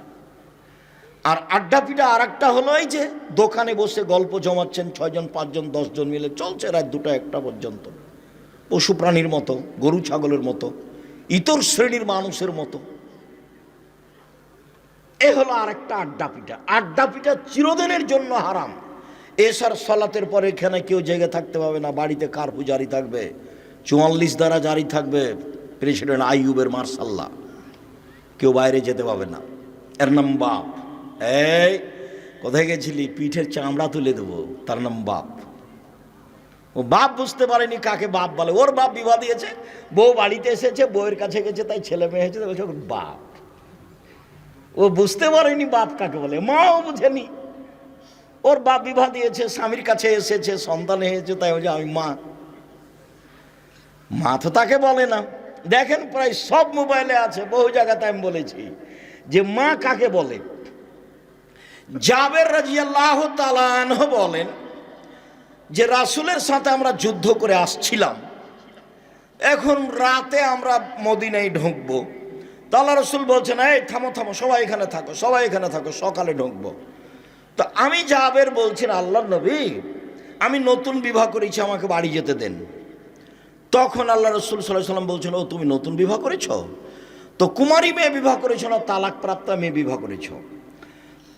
আর আড্ডা পিটা আর একটা হলো এই যে দোকানে বসে গল্প জমাচ্ছেন 6 জন 5 জন 10 জন মিলে, চলছে রাত 2টা 1টা পর্যন্ত, পশু প্রাণীর মতো, গরু ছাগলের মতো, ইতর শ্রেণীর মানুষের মতো। এ হলো আর একটা আড্ডা পিটা। আড্ডা পিটা চিরদিনের জন্য হারাম। এশার সালাতের পরে এখানে কেউ জেগে থাকতে পারবে না, বাড়িতে কারফিউ জারি থাকবে, 44 ধারা জারি থাকবে, প্রেসিডেন্ট আইয়ুবের মার্শাল্লাহ, কেউ বাইরে যেতে পারবে না। এর নাম বাপ। এই কোথায় গেছিলি, পিঠের চামড়া তুলে দেবো, তার নাম বাপ। ও বাপ বুঝতে পারেনি কাকে বাপ বলে। ওর বাপ বিবাহ দিয়েছে, বউ বাড়িতে এসেছে, বউয়ের কাছে গেছে, তাই ছেলে মেয়ে হয়েছে, বলছে বাপ। ও বুঝতে পারেনি বাপ কাকে বলে, মাও বুঝেনি। ওর বাপ বিবাহ দিয়েছে, স্বামীর কাছে এসেছে, সন্তান হয়েছে, তাই বলছে আমি মা। মা তো তাকে বলে না। দেখেন প্রায় সব মোবাইলে আছে, বহু জায়গাতে আমি বলেছি যে মা কাকে বলে। জাবের রাদিয়াল্লাহু তাআলা আনহু বলেন যে রাসূলের সাথে আমরা যুদ্ধ করে আসছিলাম, এখন রাতে আমরা মদিনায় ঢুকবো। তো আল্লাহ রাসূল বলছেন, এই থামো থামো, সবাই এখানে থাকো, সবাই এখানে থাকো, সকালে ঢুকবো। তো আমি জাবের বলছেন, আল্লাহর নবী আমি নতুন বিবাহ করেছি, আমাকে বাড়ি যেতে দেন। তখন আল্লাহ রাসূল সাল্লাল্লাহু আলাইহি ওয়াসাল্লাম বলছেন, ও তুমি নতুন বিবাহ করেছ, তো কুমারী মেয়ে বিবাহ করেছ না তালাক প্রাপ্তা মেয়ে বিবাহ করেছ?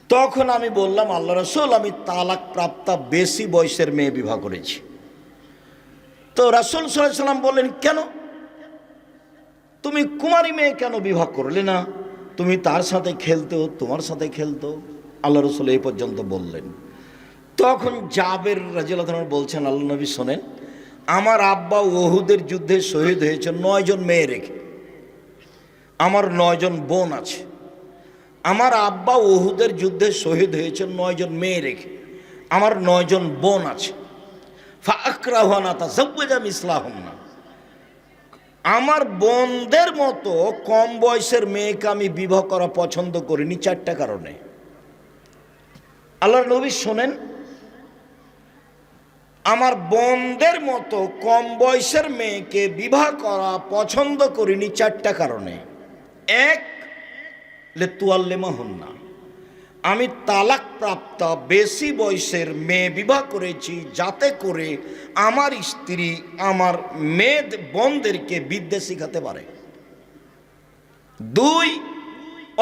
তখন আমি বললাম, আল্লাহ রাসূল আমি তালাক প্রাপ্তা বেশি বয়সের মেয়ে বিবাহ করেছি। তো রাসূল সাল্লাল্লাহু আলাইহি ওয়াসাল্লাম বললেন, কেন তুমি কুমারী মেয়ে কেন বিবাহ করলে না? তুমি তার সাথে খেলতো, তোমার সাথে খেলতো। আল্লাহ রাসূল এই পর্যন্ত বললেন। তখন জাবের রাদিয়াল্লাহু আনহু বলছেন, আল্লাহ নবী শোনেন, আমার আব্বা উহুদের যুদ্ধে শহীদ হয়েছে 9 জন মেয়ে রেখে, আমার 9 জন বোন আছে। আমার আব্বা উহুদের যুদ্ধে শহীদ হয়েছে 9 জন মেয়ে রেখে, আমার 9 জন বোন আছে। ফাআকরাহু আন আতাযাওয়াজা মিসলাহুন্না, আমার বোনদের মতো কম বয়সের মেয়েকে আমি বিবাহ করা পছন্দ করিনি 4টা কারণে। আল্লাহর নবী শোনেন, আমার বোনদের মতো কম বয়সের মেয়েকে বিবাহ করা পছন্দ করিনি 4টা কারণে। 1, লিতুয়াল্লিমাহুন্না, আমি তালাক প্রাপ্ত বেশি বয়সের মেয়ে বিবাহ করেছি যাতে করে আমার স্ত্রী আমার মেয়ে বোনদেরকে বিদ্যা শিখাতে পারে। 2,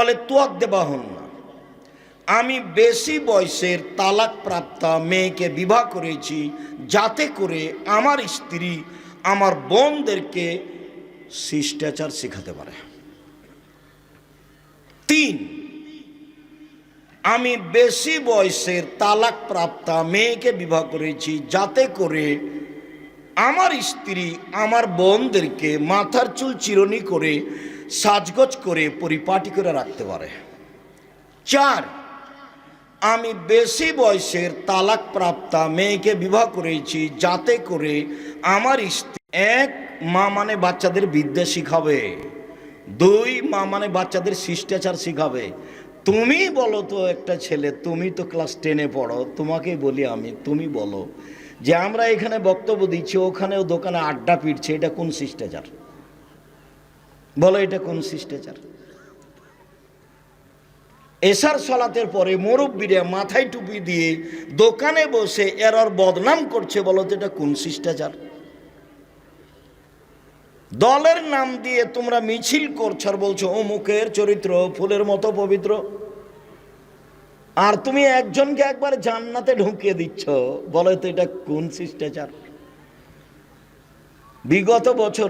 লিতুয়াদ্দিবাহুন্না, আমি বেশি বয়সের তালাক প্রাপ্তা মেয়েকে বিবাহ করেছি যাতে করে আমার স্ত্রী আমার বোনদেরকে শিষ্টাচার শেখাতে পারে। 3, আমি বেশি বয়সের তালাক প্রাপ্তা মেয়েকে বিবাহ করেছি যাতে করে আমার স্ত্রী আমার বোনদেরকে মাথার চুল চিরুনি করে সাজগোজ করে পরিপাটি করে রাখতে পারে। 4, আমি বেশি বয়সের তালাক প্রাপ্তা মেয়েকে বিবাহ করেছি যাতে করে আমার স্ত্রী 1, মা মানে বাচ্চাদের বিদ্যা শিখাবে, 2, মা মানে বাচ্চাদের শিষ্টাচার শিখাবে। তুমি বলো তো, একটা ছেলে, তুমি তো ক্লাস 10-এ পড়ো, তোমাকেই বলি আমি, তুমি বলো যে আমরা এখানে বক্তব্য দিচ্ছি, ওখানেও দোকানে আড্ডা পিটছে, এটা কোন শিষ্টাচার? বলো এটা কোন শিষ্টাচার? এশার সালাতের পরে মুরব্বীরা মাথায় টুপি দিয়ে দোকানে বসে এর বদনাম করছে, বলো তো এটা কোন শিষ্টাচার? দলের নাম দিয়ে তোমরা মিছিল করছো আর বলছো অমুকের চরিত্র ফুলের মতো পবিত্র, আর তুমি একজনকে একবার জান্নাতে ঢুকিয়ে দিচ্ছ, বলো তো এটা কোন শিষ্টাচার? বিগত বছর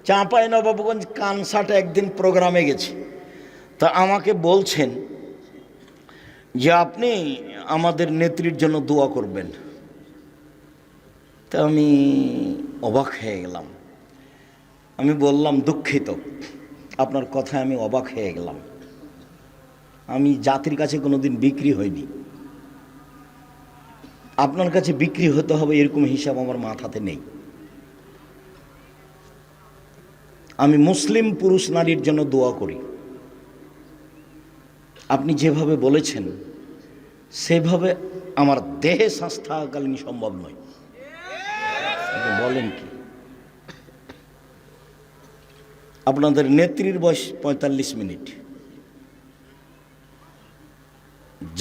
চাঁপাইনবাবগঞ্জ কানসাটে একদিন প্রোগ্রামে গেছি, তা আমাকে বলছেন যে আপনি আমাদের নেত্রীর জন্য দোয়া করবেন। তা আমি অবাক হয়ে গেলাম। আমি বললাম, দুঃখিত, আপনার কথায় আমি অবাক হয়ে গেলাম। আমি জাতির কাছে কোনোদিন বিক্রি হইনি, আপনার কাছে বিক্রি হতে হবে এরকম হিসাব আমার মাথাতে নেই। আমি মুসলিম পুরুষ নারীর জন্য দোয়া করি। আপনি যেভাবে বলেছেন সেভাবে আমার দেহে শ্বাস থাকাকালীন সম্ভব নয়। বলেন কি? আপনাদের নেত্রীর বয়স ৪৫ মিনিট।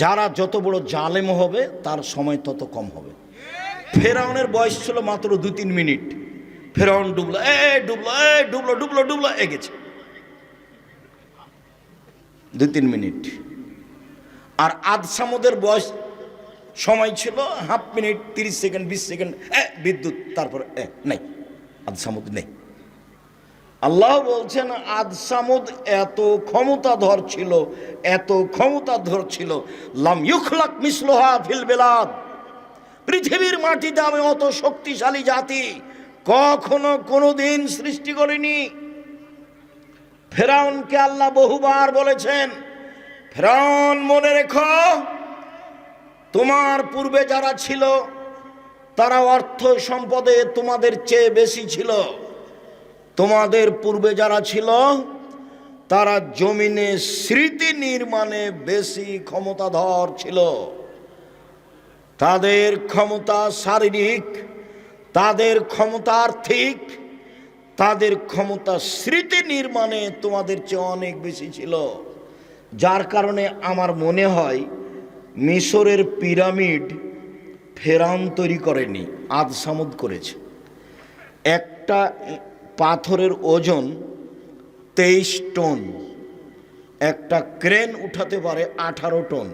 যারা যত বড় জালেম হবে তার সময় তত কম হবে। ফেরাউনের বয়স ছিল মাত্র ২-৩ মিনিট। ফেরাউন ডুবলো, ডুবলো, ডুবলো, ডুবলো, ডুবলো, এগেছে ২-৩ মিনিট। আর আদ সামুদের বয়স সময় ছিল হাফ মিনিট, ৩০ সেকেন্ড, ২০ সেকেন্ড, বিদ্যুৎ, তারপরে নাই, আদ সামুদ নেই। আল্লাহ বলছেন আদ সামুদ এত ক্ষমতাধর ছিল, এত ক্ষমতাধর ছিল, লাম ইউখলাক মিসলুহা ফিল বিলাদ, পৃথিবীর মাটিতে আমি অত শক্তিশালী জাতি কখনো কোনোদিন সৃষ্টি করিনি। ফেরাউনকে আল্লাহ বহুবার বলেছেন, ফেরাউন মনে রেখো, তোমার পূর্বে যারা ছিল তারা অর্থ সম্পদে তোমাদের চেয়ে বেশি ছিল। তোমাদের পূর্বে যারা ছিল তারা জমিনে স্মৃতি নির্মাণে বেশি ক্ষমতাধর ছিল। তাদের ক্ষমতা শারীরিক, তাদের ক্ষমতা আর্থিক, তাদের ক্ষমতা স্মৃতি নির্মাণে তোমাদের চেয়ে অনেক বেশি ছিল। যার কারণে আমার মনে হয় মিশরের পিরামিড ফেরাউন তৈরি করেনি, আদ সামুদ করেছে। একটা পাথরের ওজন 23 টন, একটা ক্রেন উঠাতে পারে 18 টন।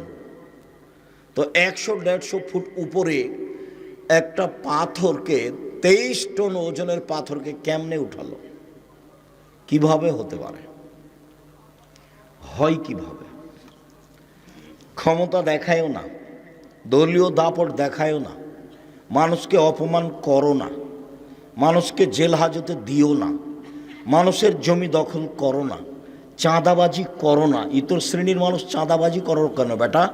তো 100-150 ফুট উপরে একটা পাথরকে, 23 টন ওজনের পাথরকে কেমনে উঠালো? কিভাবে হতে পারে? হয় কিভাবে? ক্ষমতা দেখায়ও না, দলীয় দাপট দেখায়ও না, মানুষকে অপমান করো না, মানুষকে জেল হাজতে দিও না, মানুষের জমি দখল করো না, চাঁদাবাজি করো না। ইতর শ্রেণীর মানুষ চাঁদাবাজি করো কেন বেটা?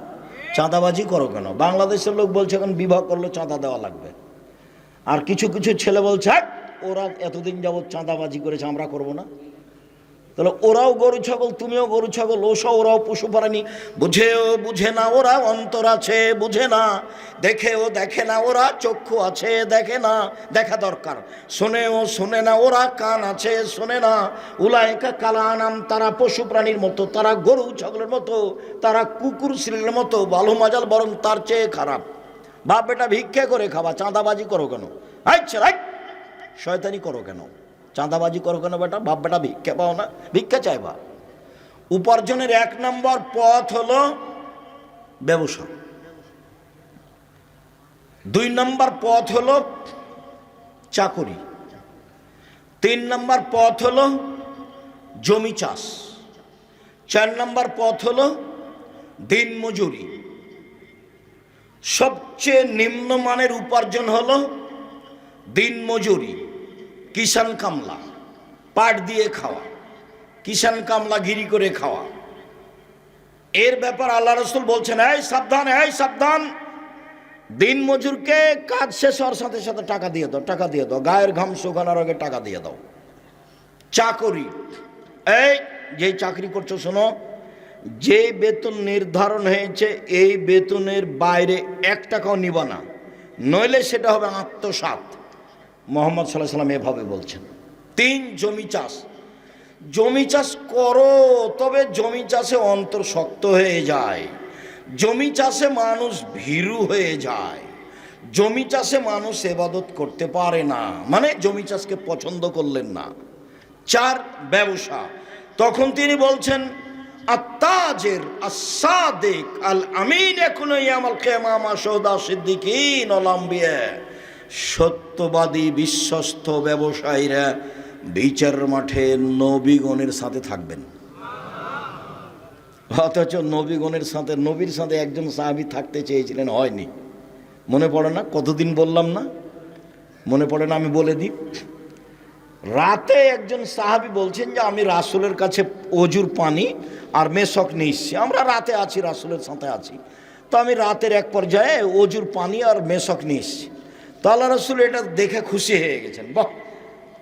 চাঁদাবাজি করো কেন? বাংলাদেশের লোক বলছে এখন বিবাহ করলে চাঁদা দেওয়া লাগবে। আর কিছু কিছু ছেলে বলছে ওরা এতদিন যাবৎ চাঁদাবাজি করেছে, আমরা করব না। তাহলে ওরাও গরু ছাগল, তুমিও গরু ছাগল, ওরাও পশু প্রাণী। বুঝেও বুঝে না ওরা, অন্তর আছে বুঝে না, দেখেও দেখে না ওরা, চক্ষু আছে দেখে না, দেখা দরকার। শোনেও শোনে না ওরা, কান আছে শোনে না। উলাইকা কালানাম, তারা পশু প্রাণীর মতো, তারা গরু ছাগলের মতো, তারা কুকুর শ্রীর মতো, ভালো মাজাল বরং তার চেয়ে খারাপ। বাপ বেটা ভিক্ষা করে খাবা, চাঁদাবাজি করো কেন? আচ্ছা শয়তানি করো কেন? চাঁদাবাজি করো কেন বেটা? বাপ বেটা ভিক্ষা পাও না, ভিক্ষা চাইবা? উপার্জনের 1 নম্বর পথ হলো ব্যবসা, 2 নম্বর পথ হলো চাকরি, 3 নম্বর পথ হলো জমি চাষ, 4 নম্বর পথ হলো দিন মজুরি। সবচেয়ে নিম্নমানের উপার্জন হলো দিন মজুরি, কিষান কামলা, পাট দিয়ে খাওয়া, কিষান কামলা গিরি করে খাওয়া। এর ব্যাপার আল্লাহ রাসূল বলছেন, এই সাবধান, এই সাবধান, দিন মজুরকে কাজ শেষ হওয়ার সাথে সাথে টাকা দিয়ে দাও, টাকা দিয়ে দাও, গায়ের ঘাম শুকানোর আগে টাকা দিয়ে দাও। চাকরি, এই যে চাকরি করছো শোনো, যে বেতন নির্ধারণ হয়েছে এই বেতনের বাইরে 1 টাকাও নিবা না, নইলে সেটা হবে আত্মসাৎ। মোহাম্মদ সাল্লাল্লাহু আলাইহি ওয়াসাল্লাম এভাবে বলছেন। 3 জমি চাষ, জমি চাষ করো, তবে জমি চাষে অন্তর শক্ত হয়ে যায়, জমি চাষে মানুষ ভীরু হয়ে যায়, জমি চাষে মানুষ ইবাদত করতে পারে না, মানে জমি চাষকে পছন্দ করলেন না। 4 ব্যবসা। তখন তিনি বলছেন আত্তাজির আস-সাদিক আল আমিন ইয়াকুনু ইয়াউমাল কিয়ামা মা শুহাদা সিদ্দিকিন ওয়াল আম্বিয়া, সত্যবাদী বিশ্বস্ত ব্যবসায়ীরা বিচার মাঠে নবীগণের সাথে থাকবেন। অথচ নবীগণের সাথে, নবীর সাথে একজন সাহাবী থাকতে চেয়েছিলেন, হয়নি। মনে পড়ে না? কতদিন বললাম না? মনে পড়ে না? আমি বলে দিই। রাতে একজন সাহাবী বলছেন যে আমি রাসূলের কাছে অজুর পানি আর মেশক নিয়ে এসেছি, আমরা রাতে আছি, রাসূলের সাথে আছি, তো আমি রাতের এক পর্যায়ে অজুর পানি আর মেশক নিয়ে এসেছি। তো আল্লাহ রাসূল এটা দেখে খুশি হয়ে গেছেন, বাহ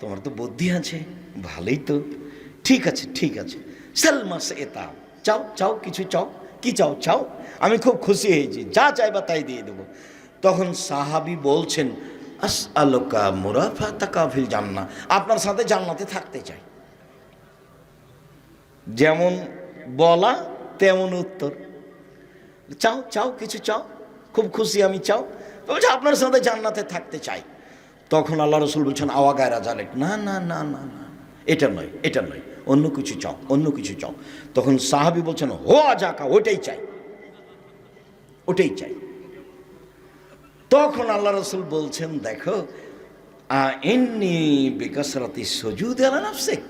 তোমার তো বুদ্ধি আছে, ভালোই তো, ঠিক আছে ঠিক আছে, সালমাস এটা চাও, চাও কিছু চাও, কি চাও চাও, আমি খুব খুশি হয়েছি, যা চাইবা তাই দিয়ে দেবো। তখন সাহাবী বলছেন, আসআলুকা মুরাফাতাকা ফিল জান্নাহ, আপনার সাথে জান্নাতে থাকতে চাই। যেমন বলা তেমন উত্তর, চাও চাও কিছু চাও, খুব খুশি আমি, চাও। বলছে আপনার সাথে জান্নাতে থাকতে চাই। তখন আল্লাহ রসুল বলছেন, আওয়া গায়রা জালেক, না না না না না, এটা নয় এটা নয়, অন্য কিছু চাও অন্য কিছু চাও। তখন সাহাবী বলছেন, হো আজাকা, ওটাই চাই ওটাই চাই। তখন আল্লাহ রসুল বলছেন, দেখো ইন্নী বিকাসরাতি সুজুদ আলা নাফসিক,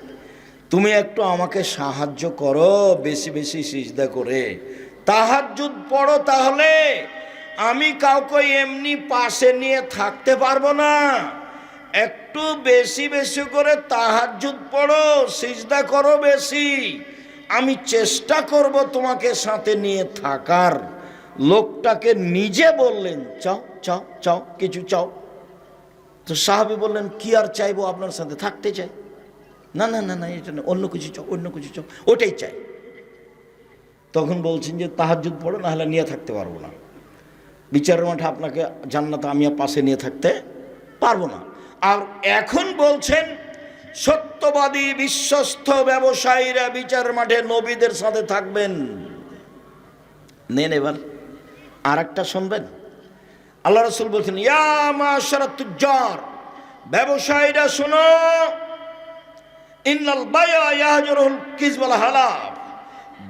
তুমি একটু আমাকে সাহায্য করো বেশি বেশি সিজদা করে, তাহাজ্জুদ পড়ো, তাহলে আমি কাউকে এমনি পাশে নিয়ে থাকতে পারবো না। একটু বেশি বেশি করে তাহাজ্জুদ পড়ো, সিজদা করো বেশি, আমি চেষ্টা করব তোমাকে সাথে নিয়ে থাকার। লোকটাকে নিজে বললেন, চাও চাও চাও কিছু চাও। তো সাহাবী বললেন, কি আর চাইবো, আপনার সাথে থাকতে চাই। না না না না, এটা না, অন্য কিছু চাও অন্য কিছু চাও, ওটাই চাই। তখন বলছেন যে তাহাজ্জুদ পড়ো, না হলে নিয়ে থাকতে পারবো না, বিচারের মাঠে আপনাকে জান্নাতে আমি পাশে নিয়ে থাকতে পারবো না। আর এখন বলছেন, সত্যবাদী বিশ্বস্ত ব্যবসায়ীরা বিচারের মাঠে নবীদের সাথে থাকবেন। নেন এবার আর একটা শুনবেন। আল্লাহ রাসূল বলছেন, ইয়া মাশারাত তুজ্জার, ব্যবসায়ীরা শোনো, ইন্নাল বায়আ ইয়াহজুরুল কিযব ওয়াল হালাফ,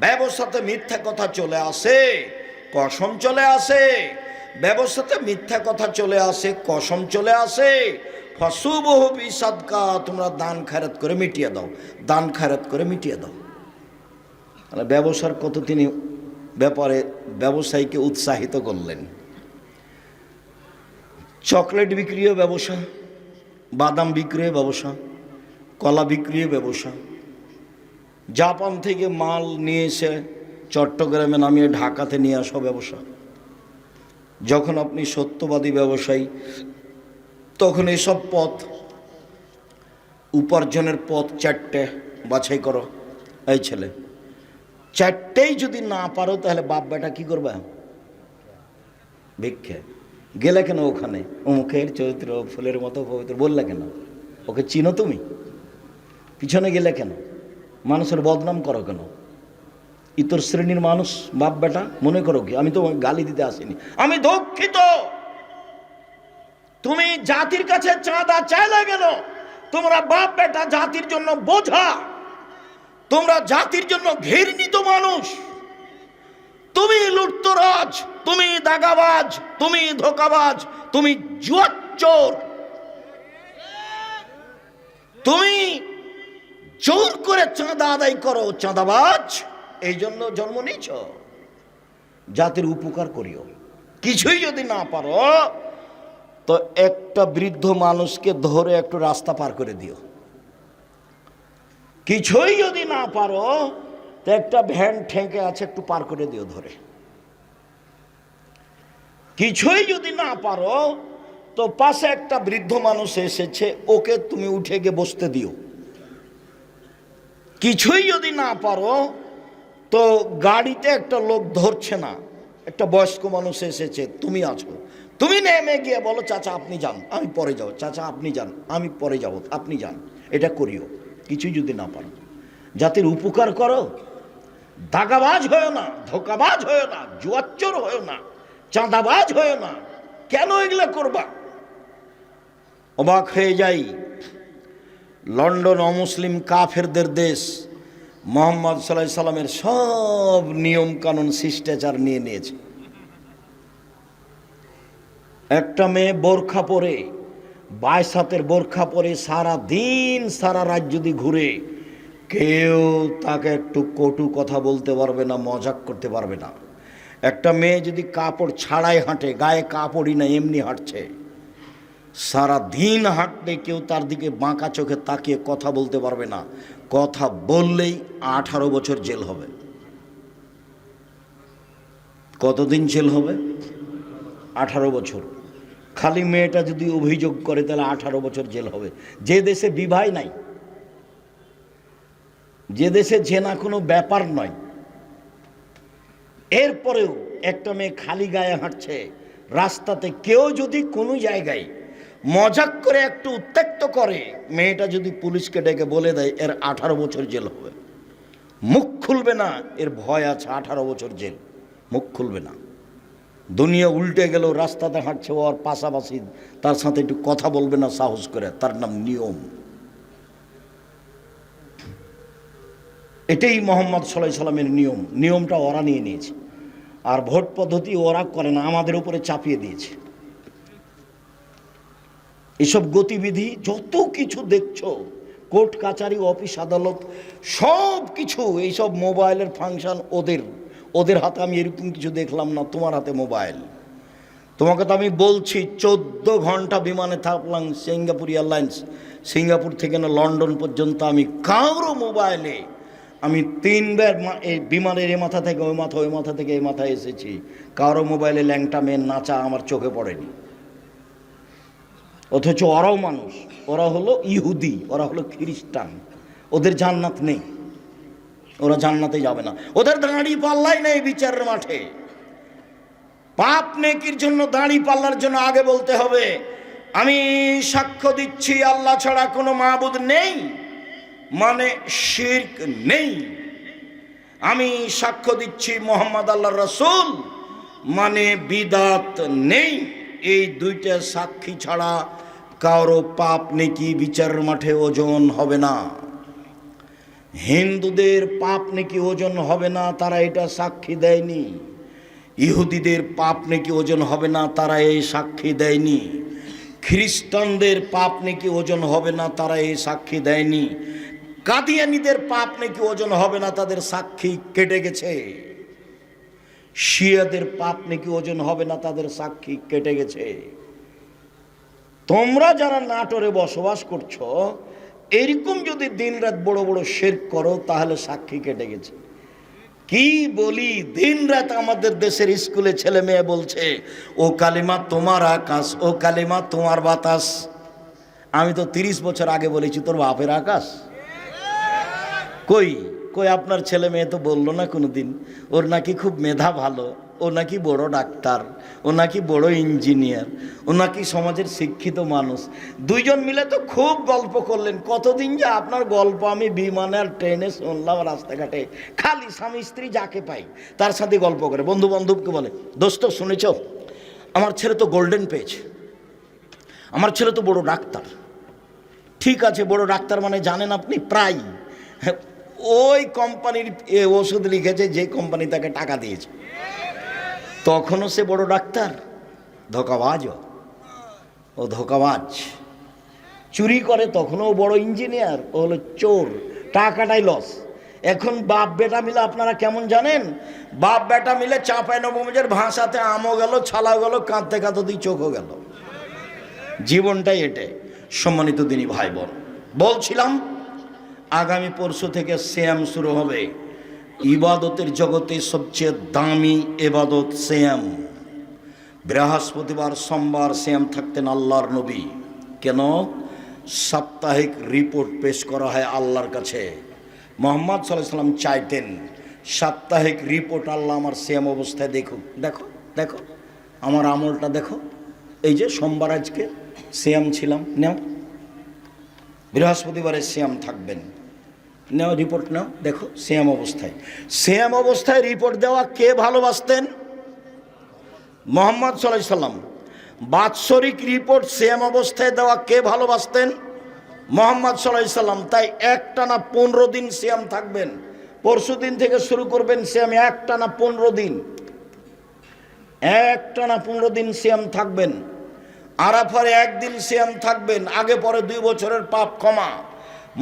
ব্যবসাতে মিথ্যা কথা চলে আসে, কসম চলে আসে, ব্যবসাতে মিথ্যা কথা চলে আসে, কসম চলে আসে। ফাসুবহু বিসাদকা, তোমরা দান খয়রাত করে মিটিয়ে দাও, দান খয়রাত করে মিটিয়ে দাও। তাহলে ব্যবসার কত তিনি ব্যাপারে ব্যবসায়ীকে উৎসাহিত করলেন। চকলেট বিক্রিও ব্যবসা, বাদাম বিক্রিও ব্যবসা, কলা বিক্রিও ব্যবসা, জাপান থেকে মাল নিয়ে এসে চট্টগ্রামে নামিয়ে ঢাকাতে নিয়ে আসা ব্যবসা। যখন আপনি সত্যবাদী ব্যবসায়ী, তখন এসব পথ, উপার্জনের পথ চারটে বাছাই করো। এই ছেলে, চারটেই যদি না পারো তাহলে বাপ বেটা কি করবে? ভিক্ষে। গেলে কেন ওখানে? মুখের চরিত্র ফুলের মতো পবিত্র বললে কেন? ওকে চিনো তুমি? পিছনে গেলে কেন? মানুষের বদনাম করো কেন? ইতর শ্রেণীর মানুষ বাপ বেটা মনে করো কি? আমি তো গালি দিতে আসিনি, আমি দুঃখিত। তুমি জাতির কাছে চাঁদা চাইলে কেন? তোমরা বাপ বেটা জাতির জন্য বোঝা, তোমরা জাতির জন্য ঘৃণিত মানুষ। তুমি লুটতরাজ, তুমি দাগাবাজ, তুমি ধোকাবাজ, তুমি জুয়াচোর, তুমি জোর করে চাঁদা আদায় করো, চাঁদাবাজ। এই জন্য জন্ম নিয়েছ। জাতির উপকার করিও। কিছুই যদি না পারো তো একটা বৃদ্ধ মানুষকে ধরে একটু রাস্তা পার করে দিও। কিছুই যদি না পারো তো একটা ভ্যান ঠেকে আছে, একটু পার করে দিও ধরে। কিছুই যদি না পারো তো পাশে একটা বৃদ্ধ মানুষ এসেছে, ওকে তুমি উঠে গিয়ে বসতে দিও। কিছুই যদি না পারো তো গাড়িতে একটা লোক ধরছে না, একটা বয়স্ক মানুষ এসেছে, তুমি আছো, তুমি নেমে গিয়ে বলো, চাচা আপনি যান আমি পরে যাব, চাচা আপনি যান আমি পরে যাব, আপনি যান। এটা করিও। কিছুই যদি না পারো, জাতির উপকার করো। দাগাবাজ হয়েও না, ধোকাবাজ হয়েও না, জুয়াচোর হয়েও না, চাঁদাবাজ হয়েও না। কেন এগুলা করবা? অবাক হয়ে যাই, লন্ডন অমুসলিম কাফেরদের দেশ, মুহাম্মদ সাল্লাল্লাহু আলাইহি সাল্লামের সব নিয়ম কানুন শিষ্টাচার নিয়ে নিয়েছে। একটা মেয়ে বোরখা পরে, 22 হাতের বোরখা পরে সারা দিন সারা রাত যদি ঘুরে, কেউ তাকে একটু কটু কথা বলতে পারবে না, মজাক করতে পারবে না। একটা মেয়ে যদি কাপড় ছাড়াই হাঁটে, গায়ে কাপড়ই না এমনি হাঁটছে, সারা দিন হাঁটলে কেউ তার দিকে বাঁকা চোখে তাকিয়ে কথা বলতে পারবে না। কথা বললেই 18 বছর জেল হবে। কতদিন জেল হবে? 18 বছর। খালি মেয়েটা যদি অভিযোগ করে তাহলে 18 বছর জেল হবে। যে দেশে বিবাহ নাই, যে দেশে জেনা কোনো ব্যাপার নয়, এরপরেও একটা মেয়ে খালি গায়ে হাঁটছে রাস্তাতে, কেউ যদি কোনো জায়গায় মজাক করে একটু উত্ত্যক্ত করে, মেয়েটা যদি পুলিশকে ডেকে বলে দেয় এর 18 বছর জেল হবে, মুখ খুলবে না, এর ভয় আছে 18 বছর জেল, মুখ খুলবে না। দুনিয়া উল্টে গেল, রাস্তাতে হাঁটছে ওর পাশাপাশি, তার সাথে একটু কথা বলবে না সাহস করে, তার নাম নিয়ম। এটাই মোহাম্মদ সাল্লাল্লাহু আলাইহি সাল্লামের নিয়ম। নিয়মটা ওরা নিয়ে নিয়েছে, আর ভোট পদ্ধতি ওরা করে না, আমাদের উপরে চাপিয়ে দিয়েছে। এসব গতিবিধি যত কিছু দেখছো, কোর্ট কাচারি অফিস আদালত সব কিছু, এইসব মোবাইলের ফাংশন ওদের হাতে। আমি এরকম কিছু দেখলাম না, তোমার হাতে মোবাইল। তোমাকে তো আমি বলছি 14 ঘন্টা বিমানে থাকলাম সিঙ্গাপুর এয়ারলাইন্স, সিঙ্গাপুর থেকে না লন্ডন পর্যন্ত, আমি কারো মোবাইলে আমি 3 বার এই বিমানের এ মাথা থেকে ওই মাথা, ওই মাথা থেকে এই মাথায় এসেছি, কারো মোবাইলে ল্যাংটা মেয়ের নাচা আমার চোখে পড়েনি। অথচ ওরাও মানুষ, ওরা হলো ইহুদি, ওরা হলো খ্রিস্টান, ওদের জান্নাত নেই, ওরা জান্নাতে যাবে না, ওদের দাঁড়ি পাল্লাই নেই বিচারের মাঠে। পাপ নেকির জন্য দাঁড়ি পাল্লার জন্য আগে বলতে হবে আমি সাক্ষ্য দিচ্ছি আল্লাহ ছাড়া কোনো মাবুদ নেই, মানে শিরক নেই। আমি সাক্ষ্য দিচ্ছি মোহাম্মদ আল্লাহর রাসূল, মানে বিদাত নেই। এই দুইটা সাক্ষী ছাড়া কারো পাপ নেকি বিচারের মাঠে ওজন হবে না। হিন্দুদের পাপ নেকি ওজন হবে না, তারা এটা সাক্ষী দেয়নি। ইহুদিদের পাপ নেকি ওজন হবে না, তারা এই সাক্ষী দেয়নি। খ্রিস্টানদের পাপ নেকি ওজন হবে না, তারা এই সাক্ষী দেয়নি। কাদিয়ানীদের পাপ নেকি ওজন হবে না, তাদের সাক্ষী কেটে গেছে। শিয়াদের পাপ নাকি ওজন হবে না, তাদের সাক্ষী কেটে গেছে। তোমরা যারা নাটোরে বসবাস করছো, এরকম যদি দিনরাত বড় বড় শিরক করো, তাহলে সাক্ষী কেটে গেছে। কি বলি, দিনরাত আমাদের দেশের স্কুলে ছেলে মেয়ে বলছে ও কালিমা তোমার আকাশ, ও কালিমা তোমার বাতাস। আমি তো 30 বছর আগে বলেছি তোর বাপের আকাশ। কই কই আপনার ছেলে মেয়ে তো বললো না কোনোদিন ওর নাকি খুব মেধা ভালো, ও নাকি বড় ডাক্তার, ও নাকি বড় ইঞ্জিনিয়ার, ও নাকি সমাজের শিক্ষিত মানুষ। দুইজন মিলে তো খুব গল্প করলেন। কতদিন যে আপনার গল্প আমি বিমানে আর ট্রেনে শুনলাম, রাস্তাঘাটে খালি স্বামী স্ত্রী যাকে পাই তার সাথে গল্প করে। বন্ধু বান্ধবকে বলে দোস্ত শুনেছ আমার ছেলে তো গোল্ডেন পেয়েছে, আমার ছেলে তো বড় ডাক্তার। ঠিক আছে, বড় ডাক্তার মানে জানেন আপনি প্রায় ওই কোম্পানির ওষুধ লিখেছে যে কোম্পানি তাকে টাকা দিয়েছে, তখনও সে বড় ডাক্তার। ধোঁকাবাজ, ও ধোঁকাবাজ। চুরি করে তখনও বড় ইঞ্জিনিয়ার, ও হলো চোর, টাকাটাই লস। এখন বাপ বেটা মিলে আপনারা কেমন জানেন, বাপ বেটা মিলে চাঁপাইনবাবগঞ্জের ভাষাতে আমও গেল, ছালাও গেল, কাঁদতে কাঁদতে দুই চোখও গেল। জীবনটাই এটাই। সম্মানিত দিনী ভাই বোন, বলছিলাম আগামী পরশু থেকে সিয়াম শুরু হবে। ইবাদতের জগতে সবচেয়ে দামি ইবাদত সিয়াম। বৃহস্পতিবার সোমবার সিয়াম থাকতেন আল্লাহর নবী। কেন? সাপ্তাহিক রিপোর্ট পেশ করা হয় আল্লাহর কাছে। মুহাম্মদ সাল্লাল্লাহু আলাইহি সাল্লাম চাইতেন সাপ্তাহিক রিপোর্ট আল্লাহ আমার সিয়াম অবস্থায় দেখুক। দেখো দেখো আমার আমলটা দেখো, এই যে সোমবার আজকে সিয়াম ছিলাম, নাও বৃহস্পতিবারে সিয়াম থাকবেন, নাও রিপোর্ট নাও, দেখো সিয়াম অবস্থায়। সিয়াম অবস্থায় রিপোর্ট দেওয়া কে ভালোবাসতেন? মুহাম্মদ সাল্লাল্লাহু আলাইহি সাল্লাম। বাৎসরিক রিপোর্ট সিয়াম অবস্থায় দেওয়া কে ভালোবাসতেন? মুহাম্মদ সাল্লাল্লাহু আলাইহি সাল্লাম। তাই একটানা 15 দিন সিয়াম থাকবেন। পরশু দিন থেকে শুরু করবেন সিয়াম, একটানা 15 দিন, একটানা 15 দিন সিয়াম থাকবেন। আরাফার একদিন সিয়াম থাকবেন, আগে পরে 2 বছরের পাপ ক্ষমা।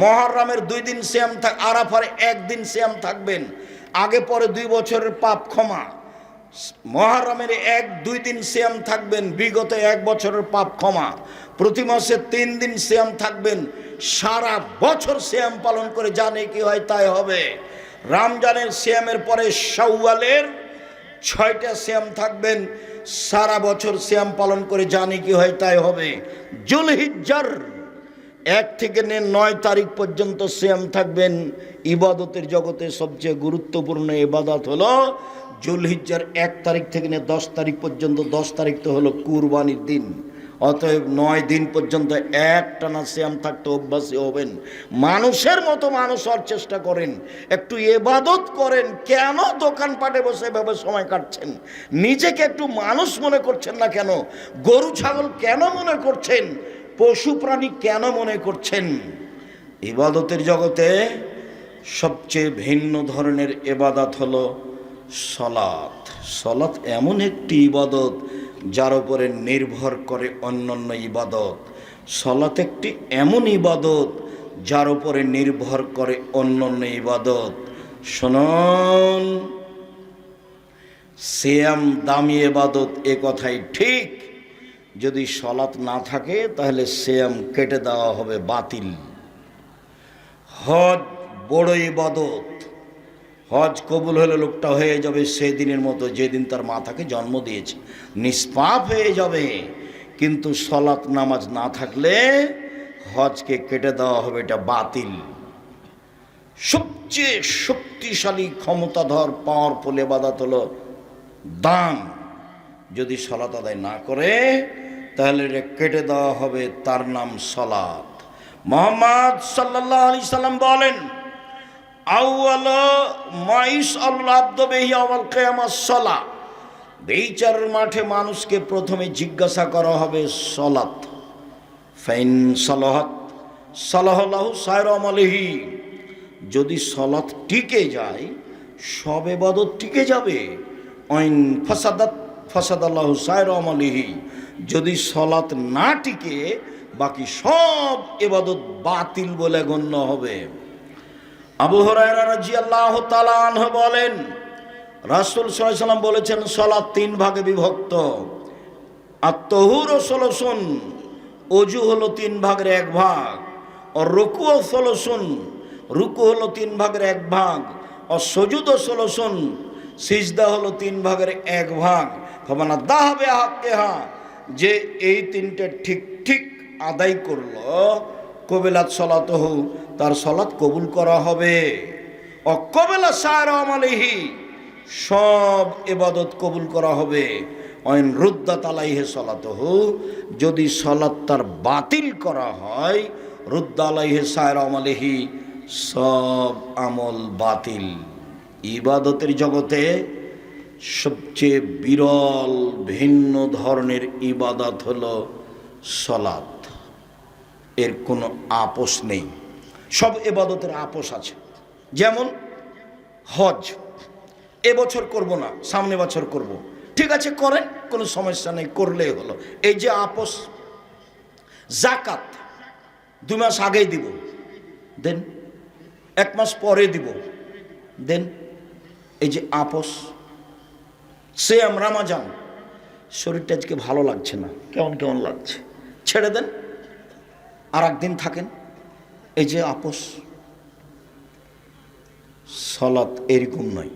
মুহররমের 2 দিন সিয়াম থাক, আরাফার একদিন সিয়াম থাকবেন, আগে পরে 2 বছরের পাপ ক্ষমা। মুহররমের 1-2 দিন সিয়াম থাকবেন, বিগত 1 বছরের পাপ ক্ষমা। প্রতি মাসে 3 দিন সিয়াম থাকবেন, সারা বছর সিয়াম পালন করে জানে কি হয় তাই হবে। রমজানের সিয়ামের পরে শাওয়ালের 6টা সিয়াম থাকবেন, সারা বছর সিয়াম পালন করে জানি কি হয় তাই হবে। জুলহিজ্জার 1 থেকে 9 তারিখ পর্যন্ত সিয়াম থাকবেন। ইবাদতের জগতে সবচেয়ে গুরুত্বপূর্ণ ইবাদত হলো জুলহিজ্জার 1 তারিখ থেকে নিয়ে 10 তারিখ পর্যন্ত, 10 তারিখ তো হলো কুরবানির দিন, অতএব 9 দিন পর্যন্ত একটানা সিয়াম থাকতে অভ্যাসী হবেন। মানুষের মতো মানুষ হওয়ার চেষ্টা করেন, একটু ইবাদত করেন। কেন দোকানপাটে বসে এভাবে সময় কাটছেন? নিজেকে একটু মানুষ মনে করছেন না কেন? গরু ছাগল কেন মনে করছেন? পশু প্রাণী কেন মনে করছেন? ইবাদতের জগতে সবচেয়ে ভিন্ন ধরনের ইবাদত হলো সলাত। সলাত এমন একটি ইবাদত যার উপরে নির্ভর করে অন্যান্য ইবাদত। সলাত একটি এমন ইবাদত যার উপরে নির্ভর করে অন্যান্য ইবাদত। শুনুন, সিয়াম দামি ইবাদত, এ কথাই ঠিক। যদি সলাত না থাকে তাহলে সিয়াম কেটে দেওয়া হবে, বাতিল। হজ বড় ইবাদত, হজ কবুল হলে লোকটা হয়ে যাবে সেদিনের মতো যেদিন তার মাতাকে জন্ম দিয়েছে, নিষ্পাপ হয়ে যাবে। কিন্তু সলাত নামাজ না থাকলে হজকে কেটে দেওয়া হবে, এটা বাতিল। সবচেয়ে শক্তিশালী ক্ষমতাধর পাওয়ারফুল ইবাদত হলো দান। যদি সলাত আদায় না করে তাহলে এটা কেটে দেওয়া হবে, তার নাম সলাত। মুহাম্মদ সাল্লাল্লাহু আলাইহি সাল্লাম বলেন, আউয়াল মাইস আল্লাহ আব্দুবিহি আওয়াল কিয়ামাস সালাহ। বিচারের মাঠে মানুষকে প্রথমে জিজ্ঞাসা করা হবে সলাত। ফাইন সালাহাত সালাহু সায়র আমলিহি। যদি সলাত টিকে যায় সব ইবাদত টিকে যাবে। আইন ফাসাদাত ফাসাদাল্লাহু সায়র আমলিহি। যদি সলাত না টিকে বাকি সব ইবাদত বাতিল বলে গণ্য হবে। আবু হুরায়রা রাদিয়াল্লাহু তাআলা আনহু বলেন, রাসূল সাল্লাল্লাহু আলাইহি ওয়াসাল্লাম বলেছেন, সালাত 3 ভাগে বিভক্ত। আত-তাহুর সলসুন, ওযু হলো 3 ভাগের 1 ভাগ। আর রুকু সলসুন, রুকু হলো 3 ভাগের 1 ভাগ। আর সুজুদ সলসুন, সিজদা হলো 3 ভাগের 1 ভাগ। ফামানা দাহাবে হাক্কেহা, যে এই 3টে ঠিক ঠিক আদায় করলো, কবিলাত সলাতহু, তার সলাত কবুল করা হবে। অকবেলা সায়র আমালিহি, সব ইবাদত কবুল করা হবে। অইন রুদ্দাত আলাইহি সলাতহু, যদি সলাত তার বাতিল করা হয়, রুদ্দা আলাইহি সায়র আমালিহি, সব আমল বাতিল। ইবাদতের জগতে সবচেয়ে বিরল ভিন্ন ধরনের ইবাদত হলো সলাত। এর কোনো আপোষ নেই। সব ইবাদতের আপোষ আছে। যেমন হজ, এবছর করব না, সামনে বছর করব, ঠিক আছে করেন, কোনো সমস্যা নেই, করলেই হলো, এই যে আপোষ। যাকাত 2 মাস আগেই দিব, দেন। 1 মাস পরে দিব, দেন। এই যে আপোষ। সিয়াম রমজান, শরীরটা আজকে ভালো লাগছে না, কেমন কেমন লাগছে, ছেড়ে দেন, আর একদিন থাকেন, এই যে আপোষ। সলাত এরকম নয়।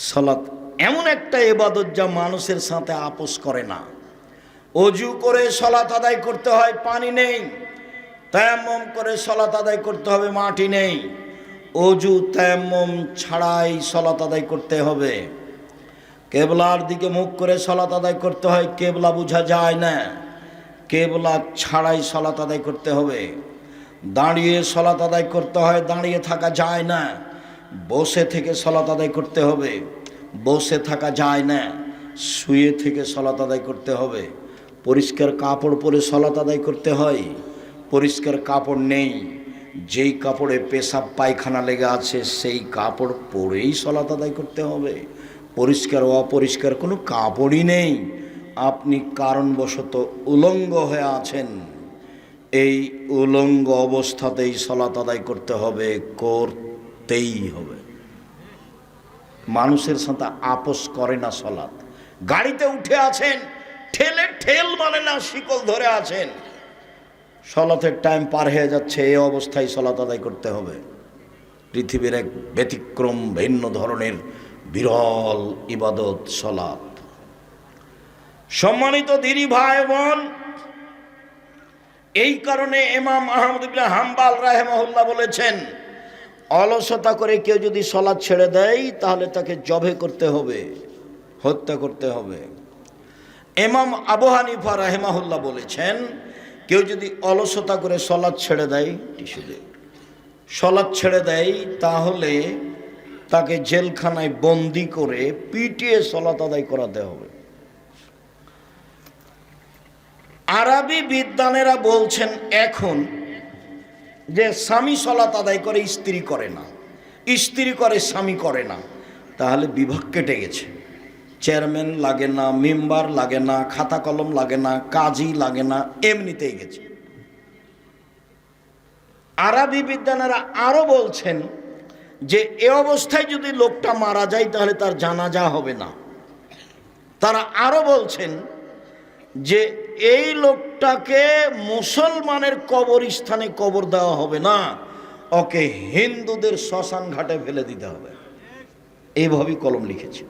সলাত এমন একটা ইবাদত যা মানুষের সাথে আপোষ করে না। অজু করে সলাত আদায় করতে হয়, পানি নেই। তায়াম্মুম করে সলাত আদায় করতে হবে, মাটি নেই। অজু তায়াম্মুম ছাড়াই সলাত আদায় করতে হবে। কেবলার দিকে মুখ করে সলাত আদায় করতে হয়, কেবলা বোঝা যায় না, কেবলা ছাড়াই সলাত আদায় করতে হবে। দাঁড়িয়ে সলাত আদায় করতে হয়, দাঁড়িয়ে থাকা যায় না। বসে থেকে সলাত আদায় করতে হবে, বসে থাকা যায় না। শুয়ে থেকে সলাত আদায় করতে হবে। পরিষ্কার কাপড় পরে সলাত আদায় করতে হয়, পরিষ্কার কাপড় নেই। যেই কাপড়ে পেশাব পায়খানা লেগে আছে সেই কাপড় পরেই সলাত আদায় করতে হবে। পরিষ্কার অপরিষ্কার কোনো কাপড়ই নেই, আপনি কারণবশত উলঙ্গ হয়ে আছেন, এই উলঙ্গ অবস্থাতেই সলাত আদায় করতে হবে, করতেই হবে। মানুষের সাথে আপোষ করে না সলাত। গাড়িতে উঠে আছেন, ঠেলে ঠেল মানে না, শিকল ধরে আছেন, সলাতের টাইম পার হয়ে যাচ্ছে, এই অবস্থায় সলাত আদায় করতে হবে। পৃথিবীর এক ব্যতিক্রম ভিন্ন ধরনের বিরল ইবাদত সলাত। সম্মানিত দিনী ভাই বোন, এই কারণে ইমাম আহমদ ইবনে হাম্বল রাহিমাহুল্লাহ বলেছেন, অলসতা করে কেউ যদি সালাত ছেড়ে দেয় তাহলে তাকে জবে করতে হবে, হত্যা করতে হবে। ইমাম আবু হানিফা রাহিমাহুল্লাহ বলেছেন, কেউ যদি অলসতা করে সালাত ছেড়ে দেয়, সালাত ছেড়ে দেয়, তাহলে তাকে জেলখানায় বন্দি করে পিটিয়ে সালাত আদায় করাতে হবে। আরবি বিদ্বানেরা বলছেন এখন যে স্বামী সালাত আদায় করে, স্ত্রী করে না, স্ত্রী করে স্বামী করে না, তাহলে বিভাগ কেটে গেছে। চেয়ারম্যান লাগে না, মেম্বার লাগে না, খাতা কলম লাগে না, কাজী লাগে না, এমনিতেই গেছে। আরবি বিদ্বানেরা আরো বলছেন যে এ অবস্থায় যদি লোকটা মারা যায় তাহলে তার জানাজা হবে না। তারা আরো বলছেন যে এই লোকটাকে মুসলমানের কবরস্থানে কবর দেওয়া হবে না, ওকে হিন্দুদের শ্মশান ঘাটে ফেলে দিতে হবে। এইভাবেই কলম লিখেছে।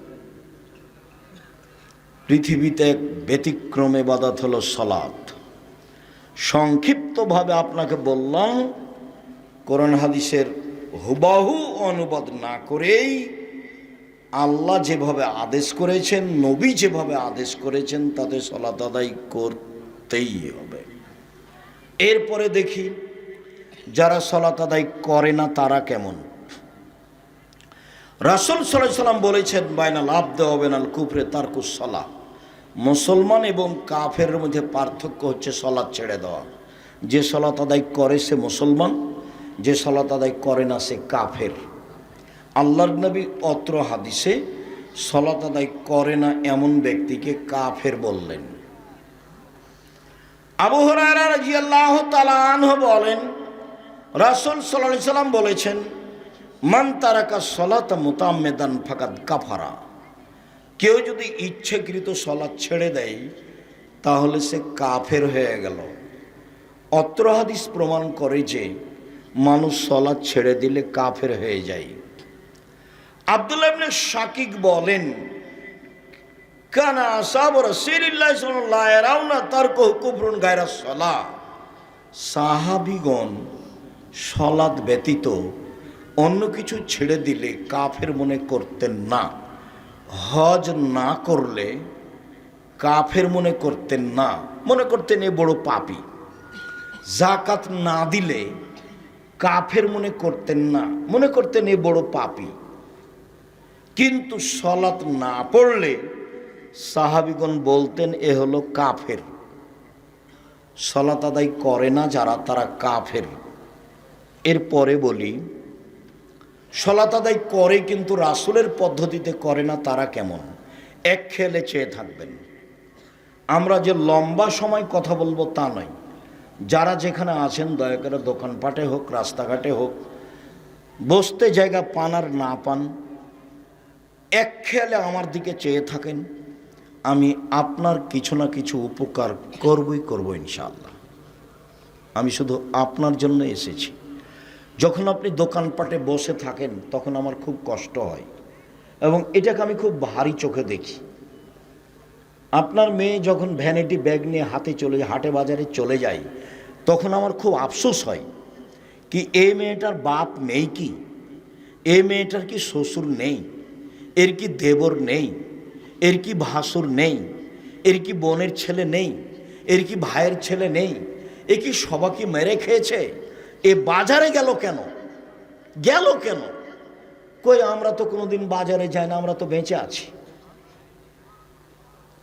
পৃথিবীতে এক ব্যতিক্রম ইবাদত হলো সালাত। সংক্ষিপ্তভাবে আপনাকে বললাম, কোরআন হাদিসের হুবাহু অনুবাদ না করেই আল্লাহ যেভাবে আদেশ করেছেন, নবী যেভাবে আদেশ করেছেন, তাতে সালাত আদায় করতেই হবে। এরপরে দেখি যারা সালাত আদায় করে না তারা কেমন। রাসূল সাল্লাল্লাহু আলাইহি ওয়াসাল্লাম বলেছেন, বাইনাল আবদি ওয়া বাইনাল কুফরি তারকুস সালাহ। মুসলমান এবং কাফেরের মধ্যে পার্থক্য হচ্ছে সালাত ছেড়ে দেওয়া। যে সালাত আদায় করে সে মুসলমান, যে সালাত আদায় করে না সে কাফের। আল্লাহর নবী অত্র হাদিসে সালাত আদায় করে না এমন ব্যক্তিকে কাফের বললেন। আবু হুরায়রা রাদিয়াল্লাহু তাআলা আনহু বলেন, রাসূল সাল্লাল্লাহু আলাইহি ওয়াসাল্লাম বলেছেন, মান তারাকা সালাতা মুতাআম্মিদান ফাকাদ কাফারা। কেউ যদি ইচ্ছাকৃত সালাত ছেড়ে দেয় তাহলে সে কাফের হয়ে গেল। অত্র হাদিস প্রমাণ করে যে মানুষ সালাত ছেড়ে দিলে কাফের হয়ে যায়। আব্দুল্লাহ ইবনে শাকিক বলেন, কানা আসহাবু রাসূলিল্লাহ সাল্লাল্লাহু আলাইহি রাউনা তারকু কুফরুন গায়রা সালাহ। সাহাবীগণ সালাত ব্যতীত অন্য কিছু ছেড়ে দিলে কাফের মনে করতেন না। হজ না করলে কাফের মনে করতেন না, মনে করতেন এ বড় পাপী। যাকাত না দিলে কাফের মনে করতেন না, মনে করতেন এ বড় পাপী। কিন্তু সালাত না পড়লে সাহাবীগণ বলতেন এ হলো কাফের। সালাত আদায় করে না যারা, তারা কাফের। এরপরে বলি, সালাত আদায় করে কিন্তু রাসূলের পদ্ধতিতে করে না তারা কেমন। এক খেলে চেয়ে থাকবেন। আমরা যে লম্বা সময় কথা বলবো তা নয়। যারা যেখানে আছেন দয়া করে দোকানপাটে হোক, রাস্তাঘাটে হোক, বসতে জায়গা পান আর না পান, এক খেয়ালে আমার দিকে চেয়ে থাকেন। আমি আপনার কিছু না কিছু উপকার করবই ইনশাআল্লাহ। আমি শুধু আপনার জন্য এসেছি। যখন আপনি দোকানপাটে বসে থাকেন তখন আমার খুব কষ্ট হয় এবং এটাকে আমি খুব ভারী চোখে দেখি। আপনার মেয়ে যখন ভ্যানিটি ব্যাগ নিয়ে হাটে বাজারে চলে যায় তখন আমার খুব আফসোস হয় কি এই মেয়েটার বাপ নেই কি, এই মেয়েটার কি শ্বশুর নেই, এর কি দেবর নেই, এর কি ভাসুর নেই, এর কি বোনের ছেলে নেই, এর কি ভাইয়ের ছেলে নেই, এ কি সবাইকে মেরে খেয়েছে, এ বাজারে গেল কেন, কই আমরা তো কোনোদিন বাজারে যাই না, আমরা তো বেঁচে আছি।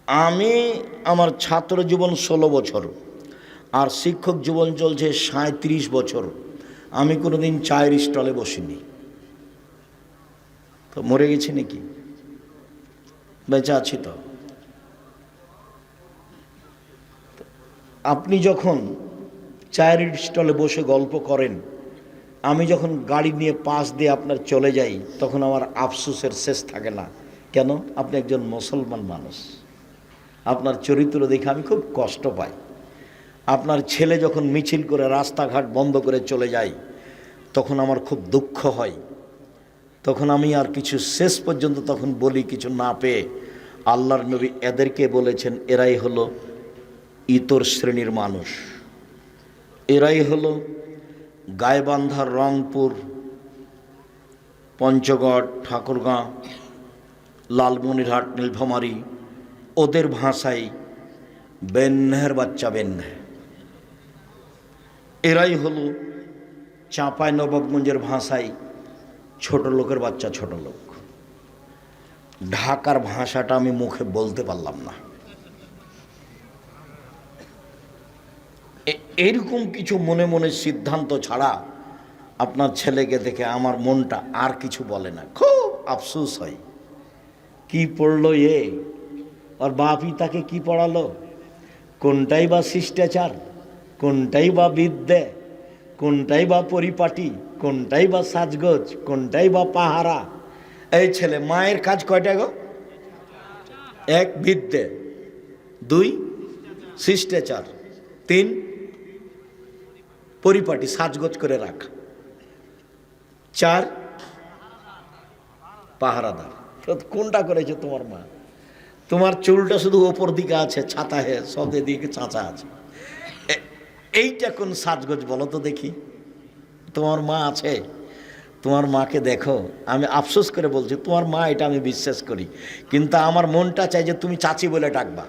আমি আমার ছাত্র জীবন 16 বছর আর শিক্ষক জীবন চলছে 37 বছর। আমি কোনোদিন চায়ের স্টলে বসিনি। তো মরে গেছি নাকি? বেঁচে আছি তো। আপনি যখন চায়ের স্টলে বসে গল্প করেন, আমি যখন গাড়ি নিয়ে পাশ দিয়ে আপনার চলে যাই তখন আমার আফসোসের শেষ থাকে না। কেন? আপনি একজন মুসলমান মানুষ, আপনার চরিত্র দেখে আমি খুব কষ্ট পাই। আপনার ছেলে যখন মিছিল করে রাস্তাঘাট বন্ধ করে চলে যায় তখন আমার খুব দুঃখ হয়। তখন আমি আর কিছু শেষ পর্যন্ত তখন বলি কিছু না পেয়ে, আল্লাহর নবী এদেরকে বলেছেন এরাই হলো ইতর শ্রেণীর মানুষ, এরাই হলো গাইবান্ধার, রংপুর, পঞ্চগড়, ঠাকুরগাঁ, লালমনিরহাট, নীলফামারী, ওদের ভাষায় বেন্যার বাচ্চা বেন্যা। এরাই হলো চাঁপাই নবাবগঞ্জের ভাষায় ছোট লোকের বাচ্চা ছোট লোক। ঢাকার ভাষাটা আমি মুখে বলতে পারলাম না। এইরকম কিছু মনে মনে সিদ্ধান্ত ছাড়া আপনার ছেলেকে দেখে আমার মনটা আর কিছু বলে না, খুব আফসোস হয়। কি পড়লো এ, আর বাপই তাকে কি পড়ালো? কোনটাই বা শিষ্টাচার, কোনটাই বা বিদ্যে, কোনটাই বা পরিপাটি, কোনটাই বা সাজগোজ, কোনটাই বা পাহারা। এই ছেলে মায়ের কাজ কয়টা গো? এক, বিদ্যে; দুই, শিষ্টাচার; তিন, পরিপাটি সাজগোজ করে রাখা; চার, পাহারাদার। কোনটা করেছে তোমার মা? তোমার চুলটা শুধু ওপর দিকে আছে, ছাতা হে, সব দিকে চাঁচা আছে। এইটা কোন সাজগোজ বলো তো দেখি? তোমার মা আছে? তোমার মাকে দেখো। আমি আফসোস করে বলছি, তোমার মা, এটা আমি বিশ্বাস করি, কিন্তু আমার মনটা চাই যে তুমি চাচি বলে ডাকবা।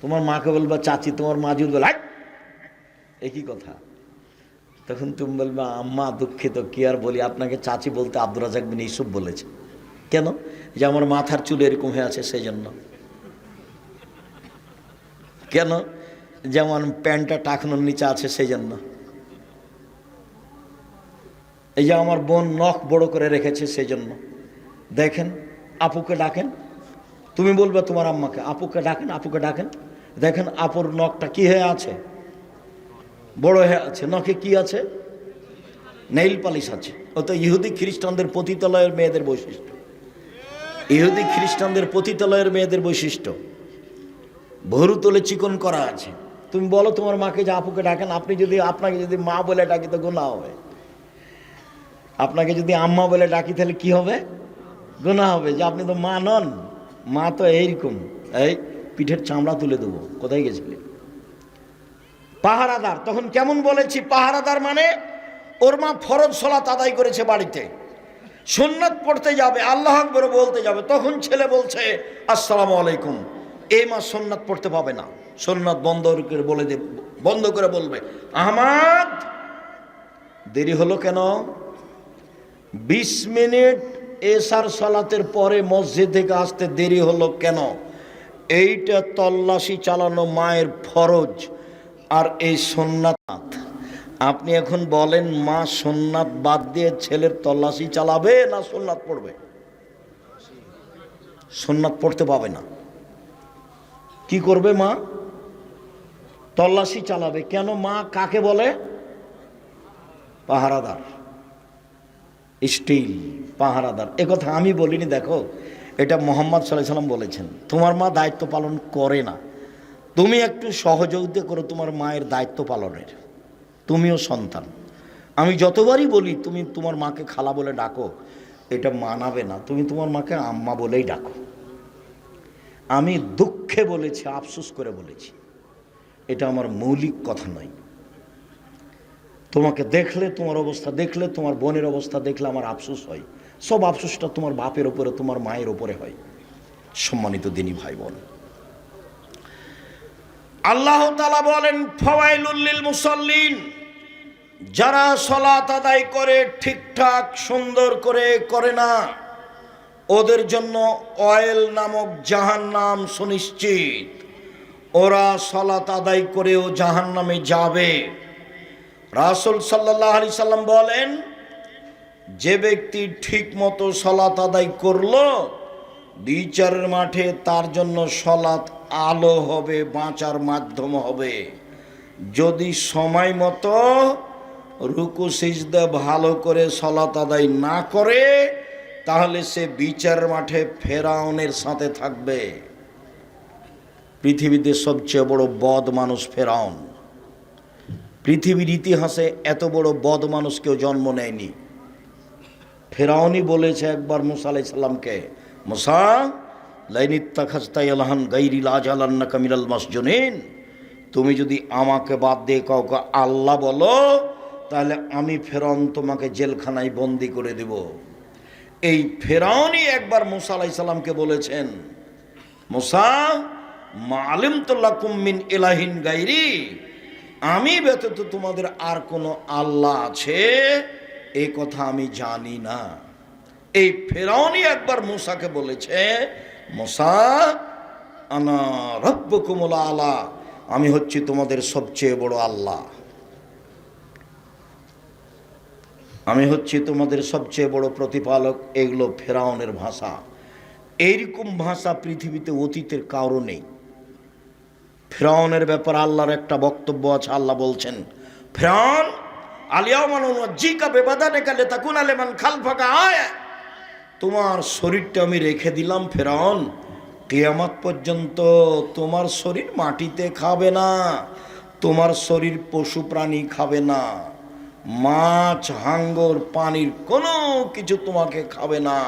তোমার মাকে বলবা চাচি, তোমার মা যদি বলে একই কথা, তখন তুমি বলবা আম্মা দুঃখিত, কি আর বলি, আপনাকে চাচি বলতে আব্দুর রাজাক বিন ইউসুফ বলেছে। কেন? যে আমার মাথার চুল এরকম হয়ে আছে সেই জন্য। কেন? যেমন প্যান্টটা টাকনোর নিচে আছে সেই জন্য। এই যে আমার বোন নখ বড় করে রেখেছে সেই জন্য। দেখেন, আপুকে ডাকেন, তুমি বলবে তোমার আম্মাকে, আপুকে ডাকেন, আপুকে ডাকেন, দেখেন আপুর নখটা কি হয়ে আছে, বড় হয়ে আছে। নখে কি আছে? নেইল পালিশ আছে। ও তো ইহুদি খ্রিস্টানদের পতিতালয়ের মেয়েদের বৈশিষ্ট্য। ইহুদি খ্রিস্টানদের পতিতালয়ের মেয়েদের বৈশিষ্ট্য, ভরু তোলে চিকন করা আছে। তুমি বলো তোমার মাকে যে আপুকে ডাকেন। আপনাকে যদি মা বলে ডাকি তো গুনাহ হবে। আপনাকে যদি আম্মা বলে ডাকি তাহলে কি হবে? গুনাহ হবে, যে আপনি তো মা নন। মা তো এইরকম, এই পিঠের চামড়া তুলে দেবো। কোথায় গেছিলি? পাহারাদার। তখন কেমন বলেছি? পাহারাদার মানে ওর মা ফরজ সালাত আদায় করেছে বাড়িতে, সুন্নাত পড়তে যাবে, আল্লাহু আকবার বলতে যাবে, তখন ছেলে বলছে আসসালামু আলাইকুম। এই মা সুন্নাত পড়তে পাবে না, সুন্নাত বন্ধ করে বলবে আহমদ দেরি হলো কেন? 20 মিনিট এশার সালাতের পরে মসজিদ থেকে আসতে দেরি হলো কেন? এইটা তল্লাশি চালানো মায়ের ফরজ। আর এই সুন্নাত, আপনি এখন বলেন মা সুন্নাত বাদ দিয়ে ছেলের তল্লাশি চালাবে না সুন্নাত পড়বে? সুন্নাত পড়তে পাবে না। কি করবে মা? তল্লাশি চালাবে। কেন? মা কাকে বলে? পাহারাদার, স্টিল পাহারাদার। এ কথা আমি বলিনি, দেখো এটা মুহাম্মদ সাল্লাল্লাহু আলাইহি ওয়াসাল্লাম বলেছেন। তোমার মা দায়িত্ব পালন করে না, তুমি একটু সহযোগিতা করো তোমার মায়ের দায়িত্ব পালনের। তুমিও সন্তান। আমি যতবারই বলি তুমি তোমার মাকে খালা বলে ডাকো, এটা মানাবে না। তুমি তোমার মাকে আম্মা বলেই ডাকো। আমি দুঃখে বলেছি, আফসোস করে বলেছি, এটা আমার মৌলিক কথা নয়। তোমাকে দেখলে, তোমার অবস্থা দেখলে, তোমার বোনের অবস্থা দেখলে আমার আফসোস হয়। সব আফসোসটা তোমার বাপের ওপরে, তোমার মায়ের ওপরে হয়। সম্মানিত দিনী ভাই বোন, আল্লাহ তাআলা বলেন ফাওয়াইলুল লিল মুসাল্লিন, যারা সালাত আদায় করে ঠিকঠাক সুন্দর করে করে না, ওদের জন্য অয়েল নামক জাহান্নাম সুনিশ্চিত। ওরা সালাত আদায় করেও জাহান্নামে যাবে। রাসূল সাল্লাল্লাহু আলাইহি সাল্লাম বলেন, যে ব্যক্তি ঠিক মতো সালাত আদায় করলো, বিচারের মাঠে তার জন্য সালাত আলো হবে, বাঁচার মাধ্যম হবে। যদি সময় মতো রুকু সিজদা ভালো করে সালাত আদায় না করে, তাহলে সে বিচারের মাঠে ফেরাউনের সাথে থাকবে। পৃথিবীতে সবচেয়ে বড় বদ মানুষ ফেরাউন। পৃথিবীর ইতিহাসে এত বড় বদ মানুষ কেউ জন্ম নেয়নি। ফেরাউনই বলেছে একবার মুসা আলাইহিস সালামকে, মুসা লাইন ইত্তাখাযতা ইলাহান গায়রি লাজালান্নাকা মিনাল মাসজুনিন, তুমি যদি আমাকে বাদ দিয়ে কাউকে আল্লাহ বলো, তাহলে আমি ফেরাউন তোমাকে জেলখানায় বন্দি করে দেব। এই ফেরাউনই একবার মুসা আলাইহিস সালামকে বলেছেন, মুসা মা আলিমতু লাকুম মিন ইলাহিন গায়রি, আমি ব্যতীত তোমাদের আর কোনো আল্লাহ আছে এই কথা আমি জানি না। এই ফেরাউনই একবার মুসাকে বলেছে, মুসা আনা রাব্বুকুমুল আলা, আমি হচ্ছি তোমাদের সবচেয়ে বড় আল্লাহ, আমি হচ্ছি তোমাদের সবচেয়ে বড় প্রতিপালক। এগুলো ফেরাউনের ভাষা। এইরকম ভাষা পৃথিবীতে অতীতের কারো নেই। ফেরাউনের ব্যাপারে আল্লাহর একটা বক্তব্য আছে। আল্লাহ বলছেন, ফেরাউন আলিয়াউমা নুনজ্জিকা বিবাদানিকা লিতাকুনা লিমান খালফাকা আয়া, তোমার শরীরটা আমি রেখে দিলাম ফেরাউন, কিয়ামত পর্যন্ত তোমার শরীর মাটিতে খাবে না, তোমার শরীর পশু প্রাণী খাবে না, মাছ হাঙ্গর পানির কোনো কিছু তোমাকে খাবে না,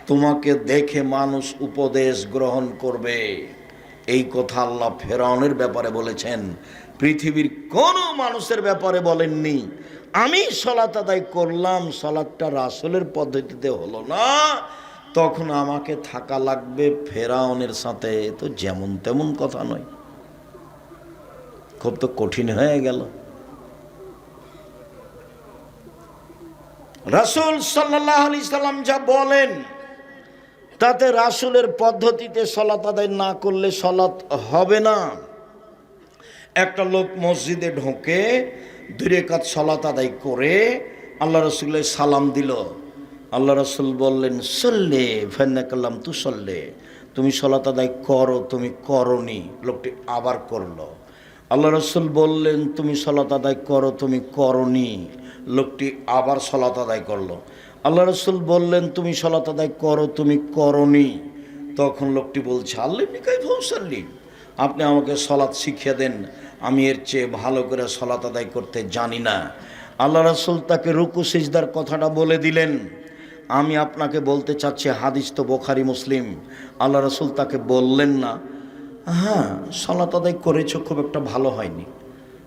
তোমাকে দেখে মানুষ উপদেশ গ্রহণ করবে। এই কথা আল্লাহ ফেরাউনের ব্যাপারে বলেছেন, পৃথিবীর কোনো মানুষের ব্যাপারে বলেননি। আমি সালাত আদায় করলাম, সালাতটা রাসূলের পদ্ধতিতে হলো না, তখন আমাকে থাকা লাগবে ফেরাউনের সাথে। তো যেমন তেমন কথা নয়, খুব তো কঠিন হয়ে গেল। রাসূল সাল্লাল্লাহু আলাইহি সাল্লাম যা বলেন তাতে রাসূলের পদ্ধতিতে সালাত আদায় না করলে সালাত হবে না। একটা লোক মসজিদে ঢোকে, 2 রাকাত সালাত আদায় করে আল্লাহ রাসূলের সালাম দিল। আল্লাহ রাসূল বললেন, সল্লে ফান্নাকাল্লাম তু সল্লে, তুমি সালাত আদায় করো, তুমি করনি। লোকটি আবার করলো। আল্লাহ রাসূল বললেন, তুমি সালাত আদায় করো, তুমি করনি। লোকটি আবার সালাত আদায় করলো। আল্লাহ রাসূল বললেন, তুমি সালাত আদায় করো, তুমি করনি। তখন লোকটি বলছে, আল্লিমনি কাইফা উসাল্লি, আপনি আমাকে সালাত শিখিয়ে দেন, আমি এর চেয়ে ভালো করে সালাত আদায় করতে জানি না। আল্লাহ রাসূল তাকে রুকু সিজদার কথাটা বলে দিলেন। আমি আপনাকে বলতে চাচ্ছি, হাদিস তো বুখারী মুসলিম। আল্লাহ রাসূল তাকে বললেন না, হ্যাঁ সালাত আদায় করেছো, খুব একটা ভালো হয়নি।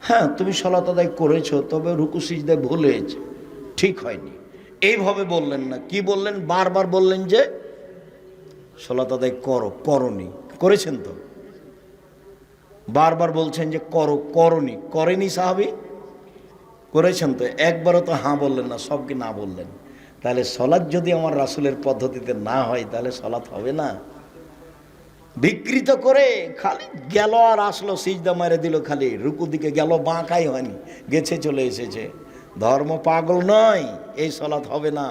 হ্যাঁ তুমি সালাত আদায় করেছো, তবে রুকু সিজদায় ভুলে ঠিক হয়নি। এইভাবে বললেন না। কি বললেন? বারবার বললেন যে সালাত আদায় করো, করনি। করেছেন তো? বারবার বলছেন যে করো, করনি। করেনি সাহাবী? করেছেন তো? একবারও তো হ্যাঁ বললেন না, সব কি না বললেন? তাহলে সালাত যদি আমার রাসূলের পদ্ধতিতে না হয় তাহলে সালাত হবে না। বিকৃত করে খালি গেল আর আসলো, সিজদা মেরে দিল, খালি রুকু দিকে গেল, বাঁকাই হয়নি, গেছে চলে এসেছে। ধর্ম পাগল নয়, এই সালাত হবে না।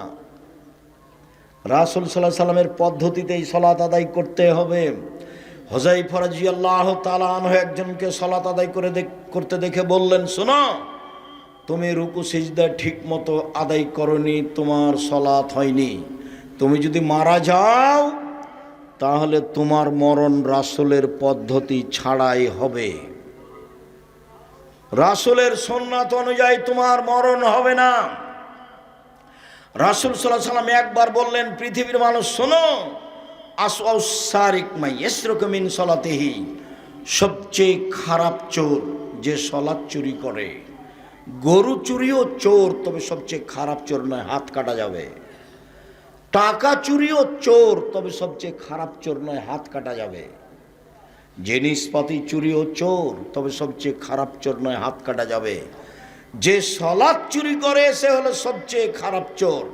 রাসূল সাল্লাল্লাহু আলাইহি সাল্লামের পদ্ধতিতে এই সালাত আদায় করতে হবে। হুযায়ফা রাদিয়াল্লাহু তাআলা আনহু একজনকে সালাত আদায় করতে দেখে বললেন, শোনো, তুমি রুকু সিজদা ঠিক মতো আদায় করনি, তোমার সালাত হয়নি। তুমি যদি মারা যাও তাহলে তোমার মরণ রাসূলের পদ্ধতি ছাড়াই হবে। রাসূলের সুন্নাত অনুযায়ী তোমার মরণ হবে না। রাসূল সাল্লাল্লাহু আলাইহি সাল্লাম একবার বললেন, পৃথিবীর মানুষ শোনো, আসওয়াউস সারিক মাই ইয়াসরুকু মিন সালাতিহি, সবচেয়ে খারাপ চোর যে সালাত চুরি করে। গরু চুরিও চোর, তবে সবচেয়ে খারাপ চোর নয়, হাত কাটা যাবে। টাকা চুরিও চোর, তবে সবচেয়ে খারাপ চোর নয়, হাত কাটা যাবে। জিনিসপাতি চুরিও চোর, তবে সবচেয়ে খারাপ চোর নয়, হাত কাটা যাবে। যে সালাত চুরি করে সে হলো সবচেয়ে খারাপ চোর।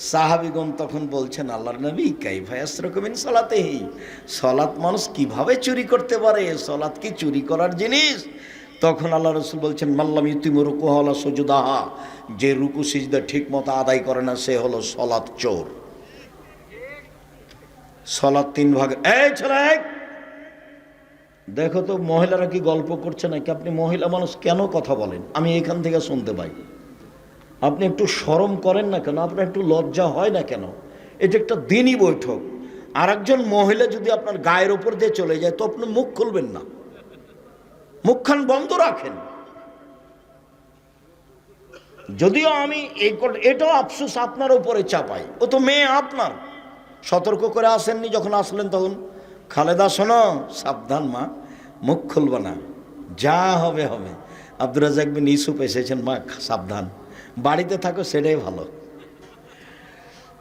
সাহাবীগণ তখন বলছেন, আল্লাহর নবী কাইফা ইয়াসরুকু মিন সালাতিহি, সালাত মানুষ কিভাবে চুরি করতে পারে? সালাত কি চুরি করার জিনিস? তখন আল্লাহ রাসূল বলছেন, মাল্লাম ইউতিমু রুকুহা ওয়ালা সুজুদাহা, যে রুকু সিজদা ঠিক মতো আদায় করে না সে হলো সালাত চোর। সালাত 3 ভাগে। এই ছেলে দেখো তো, মহিলারা কি গল্প করছে নাকি? আপনি মহিলা মানুষ কেন কথা বলেন? আমি এখান থেকে শুনতে পাই। আপনি একটু শরম করেন না কেন? আপনার একটু লজ্জা হয় না কেন? এটা একটা দিনই বৈঠক। আর একজন মহিলা যদি আপনার গায়ের উপর দিয়ে চলে যায় তো আপনি মুখ খুলবেন না, মুখখান বন্ধ রাখেন। যদিও আমি এটাও আফসোস আপনার উপরে চাপাই, ও তো মেয়ে আপনার। সতর্ক করে আসেননি? যখন আসলেন তখন, খালেদা শোনো, সাবধান মা, মুখ খুলবে না, যা হবে হবে। আব্দুর রাজ্জাক বিন ইউসুফ এসেছেন, মা সাবধান, বাড়িতে থাকো সেটাই ভালো।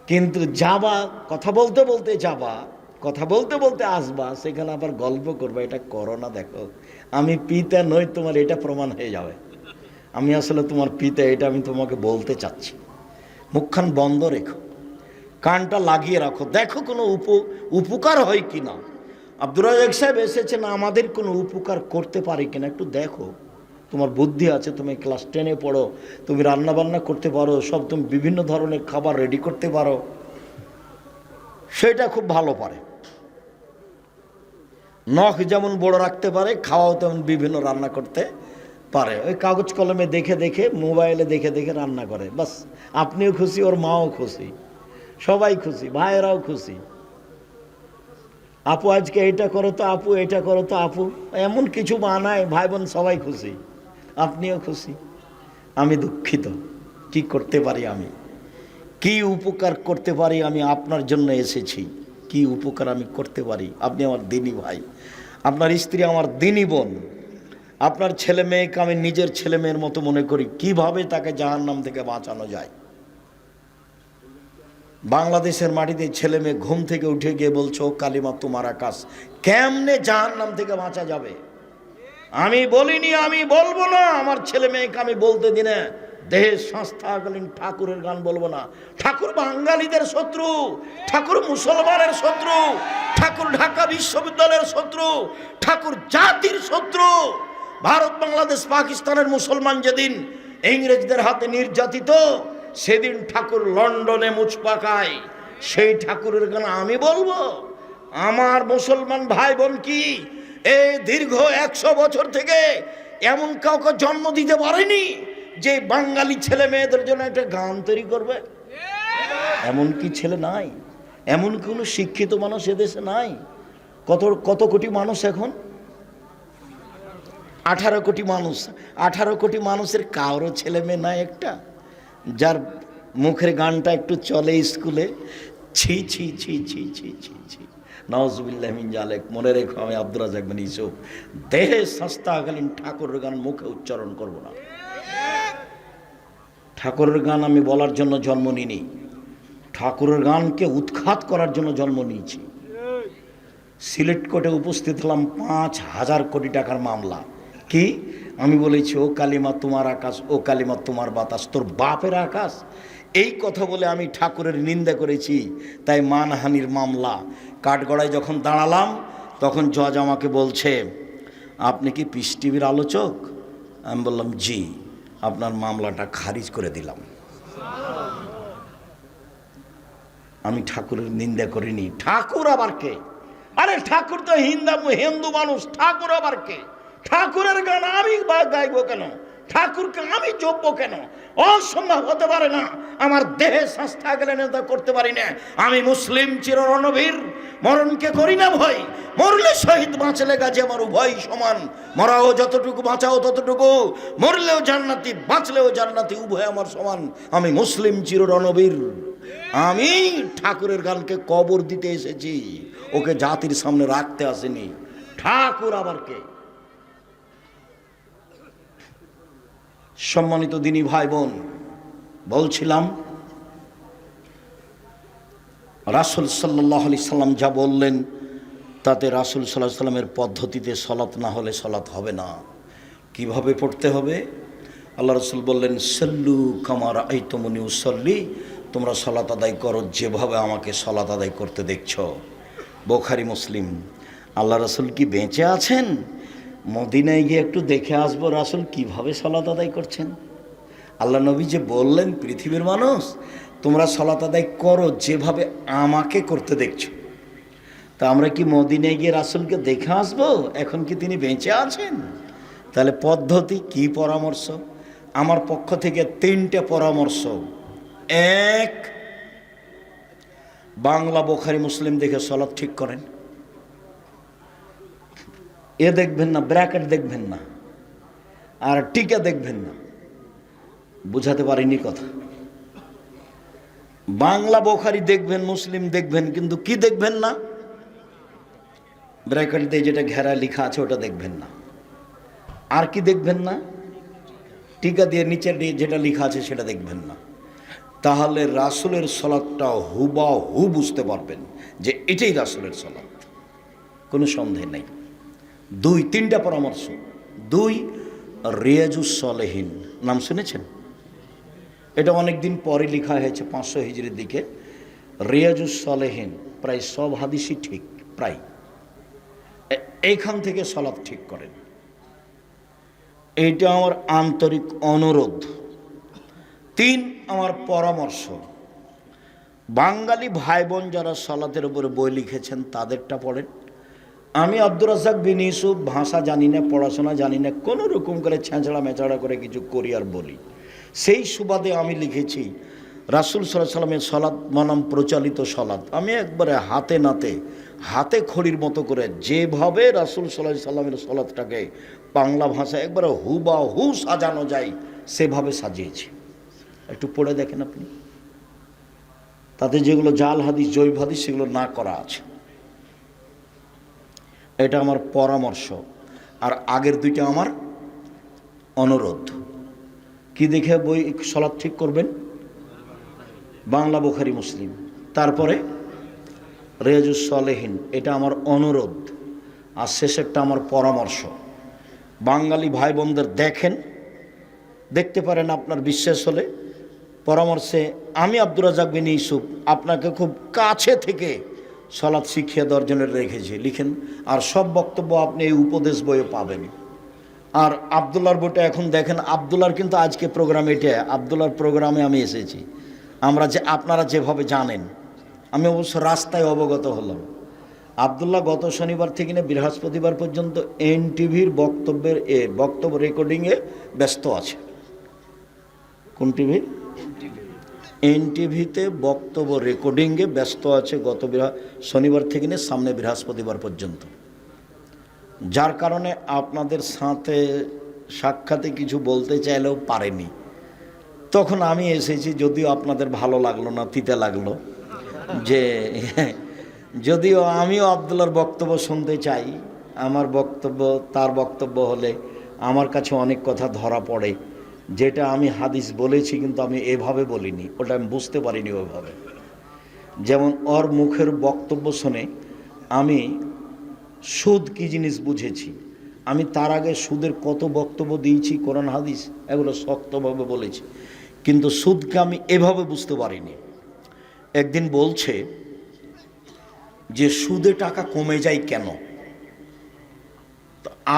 কিন্তু যাবা, কথা বলতে বলতে যাবা, কথা বলতে বলতে আসবা, সেখানে আবার গল্প করবা, এটা করো না। দেখো আমি পিতা নই তোমার, এটা প্রমাণ হয়ে যাবে আমি আসলে তোমার পিতা, এটা আমি তোমাকে বলতে চাচ্ছি। মুখখান বন্ধ রেখো, কানটা লাগিয়ে রাখো, দেখো কোনো উপকার হয় কি না। আব্দুর রাজ্জাক সাহেব এসেছেন, আমাদের কোনো উপকার করতে পারে কিনা একটু দেখো। তোমার বুদ্ধি আছে, তুমি ক্লাস 10-এ পড়ো, তুমি রান্না বান্না করতে পারো, সব তুমি বিভিন্ন ধরনের খাবার রেডি করতে পারো, সেটা খুব ভালো পারে। নখ যেমন বড় রাখতে পারে, খাওয়াও তেমন বিভিন্ন রান্না করতে পারে। ওই কাগজ কলমে দেখে দেখে, মোবাইলে দেখে দেখে রান্না করে, বাস আপনিও খুশি, ওর মাও খুশি, সবাই খুশি, ভাইয়েরাও খুশি। আপু আজকে এটা করো তো আপু, এটা করো তো আপু, এমন কিছু বানায়, ভাই বোন সবাই খুশি, আপনিও খুশি। আমি দুঃখিত, কি করতে পারি আমি, কি উপকার করতে পারি আমি আপনার জন্য এসেছি, কি উপকার আমি করতে পারি। আপনি আমার দিনী ভাই, আপনার স্ত্রী আমার দিনী বোন, আপনার ছেলে মেয়েকে আমি নিজের ছেলে মেয়ের মতো মনে করি। কিভাবে তাকে জাহান্নাম থেকে বাঁচানো যায়। বাংলাদেশের মাটিতে ছেলে মেয়ে ঘুম থেকে উঠে গিয়ে বলছো কালিমা তোমার আকাশ, কেমনে জাহান্নাম থেকে বাঁচা যাবে? আমি বলিনি, আমি বলবো না, আমার ছেলে মেয়েকে আমি বলতে দিনে দেহের সংস্থাকালীন ঠাকুরের গান বলবো না। ঠাকুর বাঙালিদের শত্রু, ঠাকুর মুসলমানের শত্রু, ঠাকুর ঢাকা বিশ্ববিদ্যালয়ের শত্রু, ঠাকুর জাতির শত্রু। ভারত বাংলাদেশ পাকিস্তানের মুসলমান যেদিন ইংরেজদের হাতে নির্যাতিত, সেদিন ঠাকুর লন্ডনে মুচ পাকায়, সেই ঠাকুরের গান আমি বলবো? আমার মুসলমান ভাই বোন কি এই দীর্ঘ 100 বছর থেকে এমন কাউকে জন্ম দিতে পারেনি যে বাঙালি ছেলে মেয়েদের জন্য একটা গান তৈরি করবে? এমন কি ছেলে নাই? এমন কোনো শিক্ষিত মানুষ এদেশে নাই? কত কোটি মানুষ এখন? 18 কোটি মানুষ। 18 কোটি মানুষের কারো ছেলে মেয়ে নাই একটা, যার মুখের গানটা একটু চলে স্কুলে? ছি ছি ছি ছি ছি ছি ছি, নাউজুবিল্লাহ মিন জালিক। মনে রেখো, আমি আব্দুর রাজ্জাক বিন ইউসুফ দেহে সংস্থাকালীন ঠাকুরের গান মুখে উচ্চারণ করব না। ঠাকুরের গান আমি বলার জন্য জন্ম নিইনি, ঠাকুরের গানকে উৎখাত করার জন্য জন্ম নিয়েছি। সিলেট কোর্টে উপস্থিত হলাম, 5,000 কোটি টাকার মামলা। কি আমি বলেছি, ও কালিমা তোমার আকাশ, ও কালিমা তোমার বাতাস, তোর বাপের আকাশ। এই কথা বলে আমি ঠাকুরের নিন্দা করেছি, তাই মানহানির মামলা। কাঠগড়ায় যখন দাঁড়ালাম, তখন জজ আমাকে বলছে, আপনি কি পিস টিভির আলোচক? আমি বললাম জি। আপনার মামলাটা খারিজ করে দিলাম। আমি ঠাকুরের নিন্দা করিনি। ঠাকুর আবার কে? আরে ঠাকুর তো হিন্দু মানুষ, ঠাকুর আবার কে? ঠাকুরের গান আমি গাইবো কেন? ঠাকুরকে আমি জপব কেন? অসম্ভব হতে পারে না। আমার দেহে সংস্থা গেলে নেতা করতে পারি না। আমি মুসলিম চির রণবীর, মরণকে করি না ভয়, মরলে শহীদ বাঁচলে গাজী আমার উভয় সমান। মরাও যতটুকু, বাঁচাও ততটুকু, মরলেও জান্নাতি, বাঁচলেও জান্নাতি, উভয় আমার সমান। আমি মুসলিম চির রণবীর। আমি ঠাকুরের গানকে কবর দিতে এসেছি, ওকে জাতির সামনে রাখতে আসেনি। ঠাকুর আবার কে? সম্মানিত দিনী ভাই বোন, বলছিলাম রাসূল সাল্লাল্লাহু আলাইহি সাল্লাম যা বললেন, তাতে রাসূল সাল্লাল্লাহু আলাইহি সাল্লামের পদ্ধতিতে সলাত না হলে সলাত হবে না। কিভাবে পড়তে হবে? আল্লাহ রাসূল বললেন, সাল্লু কামা রাআইতুমুনি উসাল্লি, তোমরা সলাত আদায় করো যেভাবে আমাকে সলাত আদায় করতে দেখছো। বুখারী মুসলিম। আল্লাহ রাসূল কি বেঁচে আছেন? মদিনায় গিয়ে একটু দেখে আসবো রাসূল কিভাবে সলাত আদায় করছেন। আল্লাহ নবী যে বললেন, পৃথিবীর মানুষ তোমরা সলাত আদায় করো যেভাবে আমাকে করতে দেখছো। তা আমরা কি মদিনায় গিয়ে রাসূলকে দেখে আসবো? এখন কি তিনি বেঁচে আছেন? তাহলে পদ্ধতি কি, পরামর্শ? আমার পক্ষ থেকে 3টে পরামর্শ। 1, বাংলা বুখারী মুসলিম দেখে সলাত ঠিক করেন। এ দেখবেন না, ব্র্যাকেট দেখবেন না, আর টিকা দেখবেন না। বুঝাতে পারিনি কথা? বাংলা বুখারী দেখবেন, মুসলিম দেখবেন, কিন্তু কি দেখবেন না? ব্র্যাকেট দিয়ে যেটা ঘেরা লেখা আছে ওটা দেখবেন না। আর কি দেখবেন না? টিকা দিয়ে নিচে যেটা লেখা আছে সেটা দেখবেন না, তাহলে রাসূলের সালাতটা হুবাহু বুঝতে পারবেন যে এটাই রাসূলের সালাত, কোনো সন্দেহ নেই। দুই, তিনটা পরামর্শ। দুই, রিয়াজুস সলেহিন নাম শুনেছেন? এটা অনেক দিন পরে লেখা হয়েছে, 500 হিজরির দিকে। রিয়াজুস সলেহিন প্রায় সব হাদিসই ঠিক, প্রায় এইখান থেকে সালাত ঠিক করেন, এইটা আমার আন্তরিক অনুরোধ। তিন, আমার পরামর্শ, বাঙালি ভাই বোন যারা সালাতের উপরে বই লিখেছেন তাদেরটা পড়েন। আমি আব্দুর রাজ্জাক বিন ইউসুফ ভাষা জানি না, পড়াশোনা জানি না, কোনো রকম করে ছেঁচড়া মেচড়া করে কিছু করি আর বলি। সেই সুবাদে আমি লিখেছি রাসূল সাল্লাল্লাহু আলাইহি সাল্লামের সালাত বনাম প্রচলিত সালাত। আমি একবারে হাতে নাতে, হাতে খড়ির মতো করে যেভাবে রাসূল সাল্লাল্লাহু আলাইহি সাল্লামের সালাতটাকে বাংলা ভাষায় একবারে হুবাহু সাজানো যায় সেভাবে সাজিয়েছি। একটু পড়ে দেখেন আপনি, তাতে যেগুলো জাল হাদিস, জৈব হাদিস, সেগুলো না করা আছে। এটা আমার পরামর্শ। আর আগের দুইটা আমার অনুরোধ। কি দেখে বই সালাত ঠিক করবেন? বাংলা বুখারী মুসলিম, তারপরে রিয়াজুস সলেহিন, এটা আমার অনুরোধ। আর শেষেরটা আমার পরামর্শ। বাঙালি ভাই বোনদের দেখেন, দেখতে পারেন, আপনার বিশ্বাস হলে পরামর্শে আমি আব্দুর রাজ্জাক বিন ইউসুফ আপনাকে খুব কাছে থেকে সালাত শিখিয়ে দেওয়ার জন্য রেখেছি, লিখেন। আর সব বক্তব্য আপনি এই উপদেশ বইয়ে পাবেন। আর আবদুল্লাহর বইটা এখন দেখেন, আবদুল্লাহর কিন্তু আজকে প্রোগ্রাম, এটা আবদুল্লাহর প্রোগ্রামে আমি এসেছি। আপনারা যেভাবে জানেন, আমি অবশ্য রাস্তায় অবগত হলাম। আবদুল্লাহ গত শনিবার থেকে নিয়ে বৃহস্পতিবার পর্যন্ত এনটিভির বক্তব্য রেকর্ডিংয়ে ব্যস্ত আছে। কোন টিভি? এনটিভিতে বক্তব্য রেকর্ডিংয়ে ব্যস্ত আছে গত শনিবার থেকে নিয়ে সামনে বৃহস্পতিবার পর্যন্ত। যার কারণে আপনাদের সাথে সাক্ষাতে কিছু বলতে চাইলেও পারেনি। তখন আমি এসেছি, যদিও আপনাদের ভালো লাগলো না, তিতে লাগলো, যে যদিও আমিও আবদুল্লাহর বক্তব্য শুনতে চাই। আমার বক্তব্য তার বক্তব্য হলে আমার কাছে অনেক কথা ধরা পড়ে, যেটা আমি হাদিস বলেছি কিন্তু আমি এভাবে বলিনি, ওটা আমি বুঝতে পারিনি ওইভাবে। যেমন ওর মুখের বক্তব্য শুনে আমি সুদ কী জিনিস বুঝেছি। আমি তার আগে সুদের কত বক্তব্য দিয়েছি, কোরআন হাদিস এগুলো শক্তভাবে বলেছি, কিন্তু সুদকে আমি এভাবে বুঝতে পারিনি। একদিন বলছে যে সুদে টাকা কমে যায় কেন?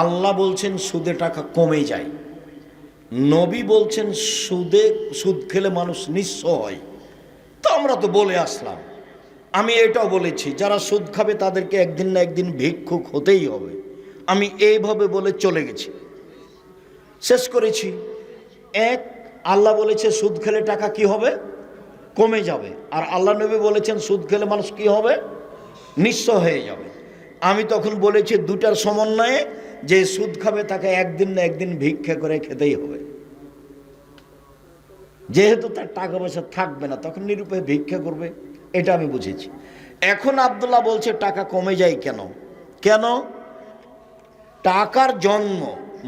আল্লাহ বলছেন সুদে টাকা কমে যায়, নবী বলছেন সুদ খেলে মানুষ নিঃস্ব হয়। তো আমরা তো বলে আসলাম, আমি এটাও বলেছি যারা সুদ খাবে তাদেরকে একদিন না একদিন ভিক্ষুক হতেই হবে। আমি এইভাবে বলে চলে গেছি, শেষ করেছি। এক, আল্লাহ বলেছে সুদ খেলে টাকা কি হবে? কমে যাবে। আর আল্লাহ নবী বলেছেন সুদ খেলে মানুষ কি হবে? নিঃস্ব হয়ে যাবে। আমি তখন বলেছি দুটার সমন্বয়ে, যে সুদ খাবে তাকে একদিন না একদিন ভিক্ষা করে খেতেই হবে। যেহেতু তার টাকা পয়সা থাকবে না, তখন নিরুপায় ভিক্ষা করবে, এটা আমি বুঝেছি। এখন আব্দুল্লাহ বলছে টাকা কমে যায় কেন? কেন? টাকার জন্ম,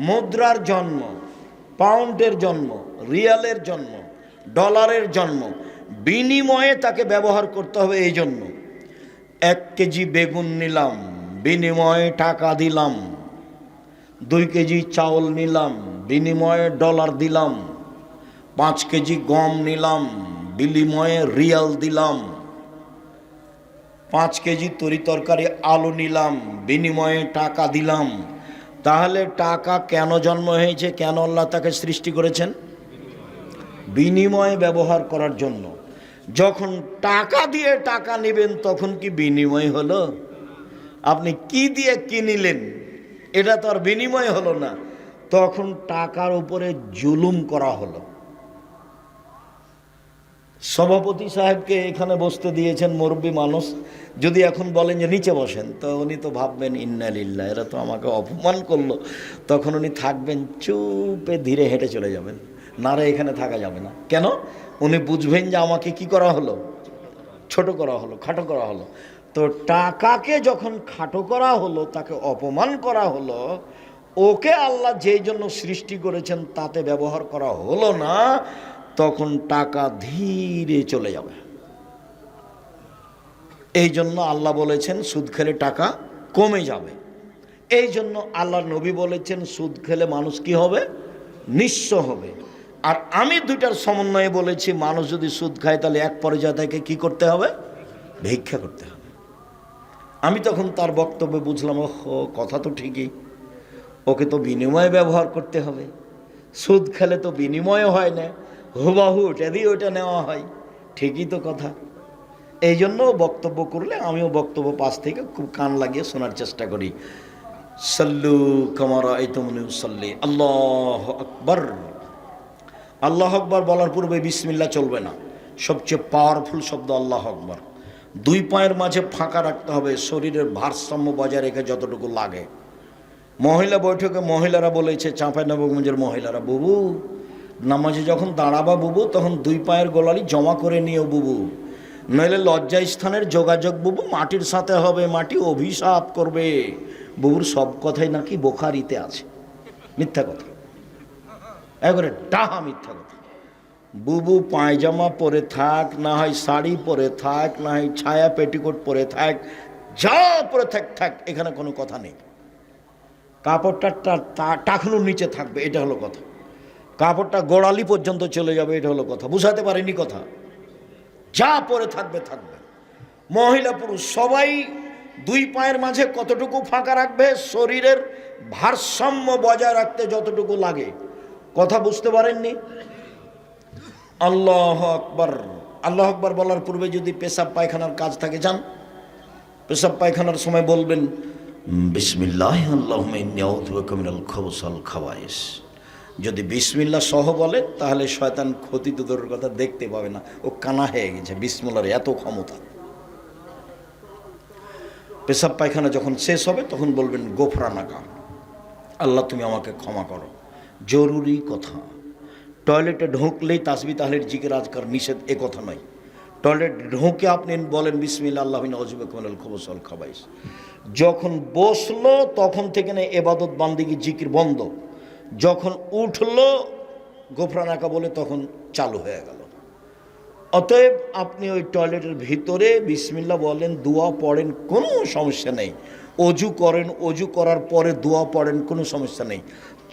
মুদ্রার জন্ম, পাউন্ডের জন্ম, রিয়ালের জন্ম, ডলারের জন্ম, বিনিময়ে তাকে ব্যবহার করতে হবে। এই জন্য 1 কেজি বেগুন নিলাম, বিনিময়ে টাকা দিলাম। 2 কেজি চাউল নিলাম, বিনিময়ে ডলার দিলাম। 5 কেজি গম নিলাম, বিনিময়ে রিয়াল দিলাম। 5 কেজি তরি তরকারি আলু নিলাম, বিনিময়ে টাকা দিলাম। তাহলে টাকা কেন জন্ম হয়েছে? কেন আল্লাহ তাকে সৃষ্টি করেছেন? বিনিময়ে ব্যবহার করার জন্য। যখন টাকা দিয়ে টাকা নেবেন তখন কি বিনিময় হলো? আপনি কি দিয়ে কিনিলেন, এটা তো আর বিনিময় হলো না, তখন টাকার উপরে জুলুম করা হলো। সভাপতি সাহেবকে এখানে বসতে দিয়েছেন, মুরব্বী মানুষ, যদি এখন বলেন যে নিচে বসেন, তো উনি তো ভাববেন ইন্না লিল্লাহ, এরা তো আমাকে অপমান করলো। তখন উনি থাকবেন চুপে, ধীরে হেঁটে চলে যাবেন, না রে এখানে থাকা যাবে না। কেন? উনি বুঝবেন যে আমাকে কি করা হলো? ছোট করা হলো, খাটো করা হলো। তো টাকাকে যখন খাটো করা হলো, তাকে অপমান করা হলো, ওকে আল্লাহ যেই জন্য সৃষ্টি করেছেন তাতে ব্যবহার করা হলো না, তখন টাকা ধীরে চলে যাবে। এই জন্য আল্লাহ বলেছেন সুদ খেলে টাকা কমে যাবে। এই জন্য আল্লাহ নবী বলেছেন সুদ খেলে মানুষ কি হবে? নিঃস্ব হবে। আর আমি দুইটার সমন্বয়ে বলেছি মানুষ যদি সুদ খায় তাহলে এক পর্যায়ে তাকে কি করতে হবে? ভিক্ষা করতে হবে। আমি তখন তার বক্তব্যে বুঝলাম, ও কথা তো ঠিকই, ওকে তো বিনিময়ে ব্যবহার করতে হবে। সুদ খেলে তো বিনিময় হয় না, হুবাহু এটা দিয়ে ওইটা নেওয়া হয়। ঠিকই তো কথা। এই জন্য বক্তব্য করলে আমিও বক্তব্য পাশ থেকে খুব কান লাগিয়ে শোনার চেষ্টা করি। সাল্লু কামা রাআইতুমুনি উসাল্লি। আল্লাহু আকবার। আল্লাহু আকবার বলার পূর্বে বিসমিল্লাহ চলবে না। সবচেয়ে পাওয়ারফুল শব্দ আল্লাহু আকবার। দুই পায়ের মাঝে ফাঁকা রাখতে হবে, শরীরের ভারসাম্য বজায় রেখে যতটুকু লাগে। মহিলা বৈঠকে মহিলারা বলেছে, চাঁপাইনবাবগঞ্জের মহিলারা, বুবু নামাজে যখন দাঁড়াবা বুবু, তখন দুই পায়ের গোলালি জমা করে নিও বুবু, নইলে লজ্জা স্থানের যোগাযোগ বুবু মাটির সাথে হবে, মাটি অভিশাপ করবে। বুবুর সব কথাই নাকি বোখারিতে আছে। মিথ্যা কথা, একবারে ডাহা মিথ্যা কথা। বুবু পায়জামা পরে থাক, না হয় শাড়ি পরে থাক, না হয় ছায়া পেটিকোট পরে থাক, যা পরে থাক থাক, এখানে কোনো কথা নেই। কাপড়টা টাকনুর নিচে থাকবে, এটা হলো কথা। কাপড়টা গোড়ালি পর্যন্ত চলে যাবে, এটা হলো কথা। বুঝাতে পারিনি কথা? যা পরে থাকবে থাকবে। মহিলা পুরুষ সবাই দুই পায়ের মাঝে কতটুকু ফাঁকা রাখবে? শরীরের ভারসাম্য বজায় রাখতে যতটুকু লাগে। কথা বুঝতে পারেননি? আল্লাহু আকবার। আল্লাহু আকবার বলার পূর্বে যদি পেশাব পায়খানার কাজ থাকে যান, পেশাব পায়খানার সময় বলবেন বিসমিল্লাহ আল্লাহুম্মা ইন্নী আউযু বিকা মিনাল খুবুসি ওয়াল খাবায়েস। যদি বিসমিল্লাহ সহ বলে তাহলে শয়তান ক্ষতি দূরের কথা দেখতে পাবে না, ও কানা হয়ে গেছে। বিসমিল্লাহর এত ক্ষমতা। পেশাব পায়খানা যখন শেষ হবে তখন বলবেন গোফরানাকা, আল্লাহ তুমি আমাকে ক্ষমা করো। জরুরি কথা। টয়লেটে ঢুকলেই তাসবিহ তাহলিল জিকির আজকার নিষেধ, এ কথা নয়। টয়লেট ঢুকে আপনি বলেন বিসমিল্লাহ আল্লাহুম্মা আউযু বিকা মিনাল খুবুসি ওয়াল খাবায়েস। যখন বসলো তখন থেকে না ইবাদত বান্দিগি জিকির বন্ধ। যখন উঠলো গোফরানাকা বলে তখন চালু হয়ে গেল। অতএব আপনি ওই টয়লেটের ভিতরে বিসমিল্লাহ বলেন, দোয়া পড়েন, কোনো সমস্যা নেই। অজু করেন, অজু করার পরে দোয়া পড়েন, কোনো সমস্যা নেই।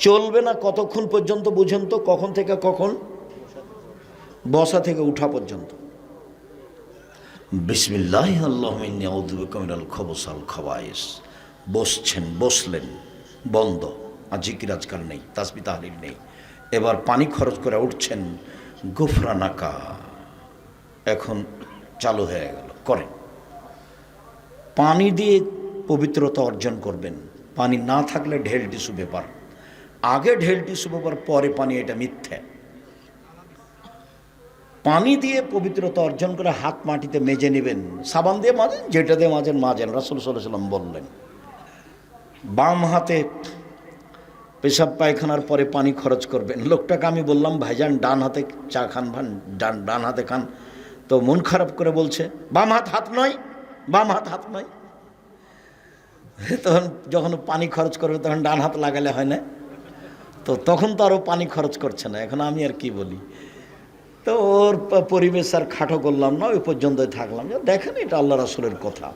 চলবে না কতক্ষণ পর্যন্ত বুঝেন তো? কখন থেকে কখন? বসা থেকে উঠা পর্যন্ত। বিসমিল্লাহ আল্লাহুম্মা ইন্নী আউযু বিকা মিনাল খুবুসি ওয়াল খাবায়েস। বসছেন, বসলেন, বন্ধ। আর জিকির আজকাল নেই, তাসবিহ তাহলিল নেই। এবার পানি খরচ করে উঠছেন, গোফরানাকা এখন চালু হয়ে গেল। করেন। পানি দিয়ে পবিত্রতা অর্জন করবেন। পানি না থাকলে ঢেল টিস্যু পেপার, আগে ঢেল টিস্যু পেপার পরে পানি, এটা মিথ্যে। পানি দিয়ে পবিত্রতা অর্জন করে হাত মাটিতে মেজে নেবেন। সাবান দিয়ে মাজেন, যেটা দিয়ে মাজেন মাজেন, রাসূল সাল্লাল্লাহু আলাইহি ওয়াসাল্লাম বললেন। বাম হাতে পেশাব পায়খানার পরে পানি খরচ করবেন। লোকটাকে আমি বললাম ভাইজান ডান হাতে চা খান, ডান হাতে খান। তো মন খারাপ করে বলছে বাম হাত হাত নয়, বাম হাত হাত নয়। তখন যখন পানি খরচ করবে তখন ডান হাত লাগালে হয় না? তো তখন তো আরও পানি খরচ করছে না। এখন আমি আর কি বলি? তো ওর পরিবেশ আর খাটো করলাম না, ওই পর্যন্তই থাকলাম। দেখেন এটা আল্লাহ রাসূলের কথা।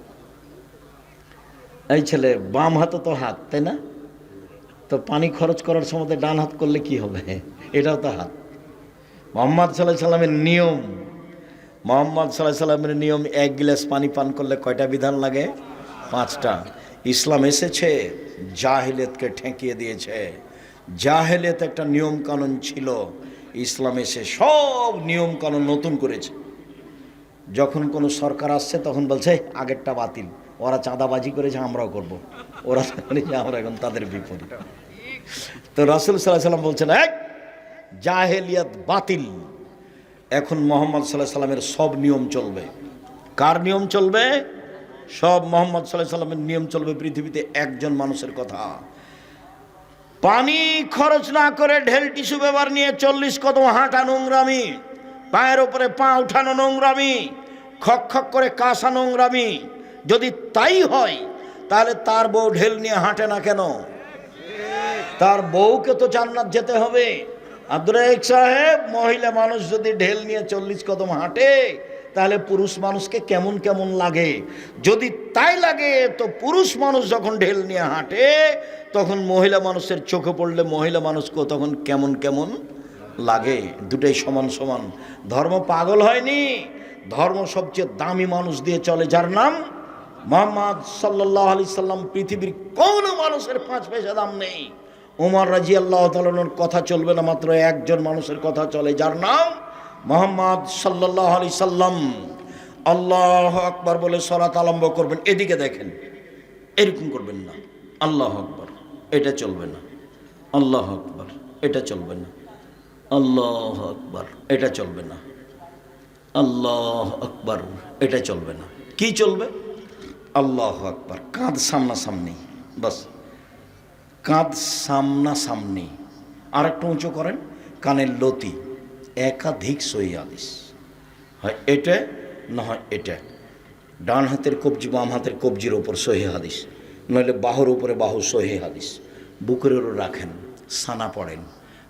এই ছেলে বাম হাতে তো হাত, তাই না? তো পানি খরচ করার সময় ডান হাত করলে কি হবে? এটাও তো হাত। মুহাম্মদ সাল্লাল্লাহু আলাইহি সাল্লামের নিয়ম, মুহাম্মদ সাল্লাল্লাহু আলাইহি সাল্লামের নিয়ম, এক গ্লাস পানি পান করলে কয়টা বিধান লাগে? 5টা। ইসলাম এসেছে জাহেলিয়াতকে ঠেকিয়ে দিয়েছে। জাহেলিয়াত একটা নিয়ম কানুন ছিল, ইসলাম এসে সব নিয়ম কানুন নতুন করেছে। যখন কোনো সরকার আসছে তখন বলছে আগেরটা বাতিল, ওরা চাঁদাবাজি করেছে আমরাও করব, ওরা করেছে আমরা এখন তাদের বিপরীত। তো রাসূল সাল্লাল্লাহু আলাইহি সাল্লাম বলছেন এক জাহেলিয়াত বাতিল, এখন মুহাম্মদ সাল্লাল্লাহু আলাইহি সাল্লামের সব নিয়ম চলবে। কার নিয়ম চলবে? সব মুহাম্মদ সাল্লাল্লাহু আলাইহি সাল্লামের নিয়ম চলবে। পৃথিবীতে একজন মানুষের কথা। পানি খরচ না করে ঢেল টিস্যু পেপার নিয়ে 40 কদম হাঁটা নোংরামি, পায়ের ওপরে পা উঠানো নোংরামি, খক খক করে কাশা নোংরামি। যদি তাই হয় তাহলে তার বউ ঢেল নিয়ে হাঁটে না কেন? তার বউকে তো জান্নাত যেতে হবে। আব্দুর রাজ্জাক সাহেব, মহিলা মানুষ যদি ঢেল নিয়ে 40 কদম হাঁটে তাহলে পুরুষ মানুষকে কেমন কেমন লাগে? যদি তাই লাগে তো পুরুষ মানুষ যখন ঢেল নিয়ে হাঁটে তখন মহিলা মানুষের চোখে পড়লে মহিলা মানুষকে তখন কেমন কেমন লাগে? দুটাই সমান সমান। ধর্ম পাগল হয়নি, ধর্ম সবচেয়ে দামি মানুষ দিয়ে চলে, যার নাম মুহাম্মদ সাল্লাল্লাহু আলাইহি সাল্লাম। পৃথিবীর কোনো মানুষের 5 পয়সা দাম নেই। ওমর রাদিয়াল্লাহু তাআলার কথা চলবে না, মাত্র একজন মানুষের কথা চলে, যার নাম মুহাম্মদ সাল্লাল্লাহু আলাইহি সাল্লাম। আল্লাহু আকবার বলে সালাত আরম্ভ করবেন, এদিকে দেখেন, এরকম করবেন না। আল্লাহু আকবার, এটা চলবে না। আল্লাহু আকবার, এটা চলবে না। আল্লাহু আকবার, এটা চলবে না। আল্লাহু আকবার, এটা চলবে না। কি চলবে? আল্লাহু আকবার, কাঁধ সামনাসামনি, বাস কাঁধ সামনাসামনি। আর একটু উঁচু করেন, কানের লতি। একাধিক সহিহ হাদিস, হয় এটা না হয় এটা। ডান হাতের কবজি বাম হাতের কবজির ওপর সহিহ হাদিস, নইলে বাহুর উপরে বাহু সহিহ হাদিস। বুকের ওপর রাখেন, সানা পড়েন,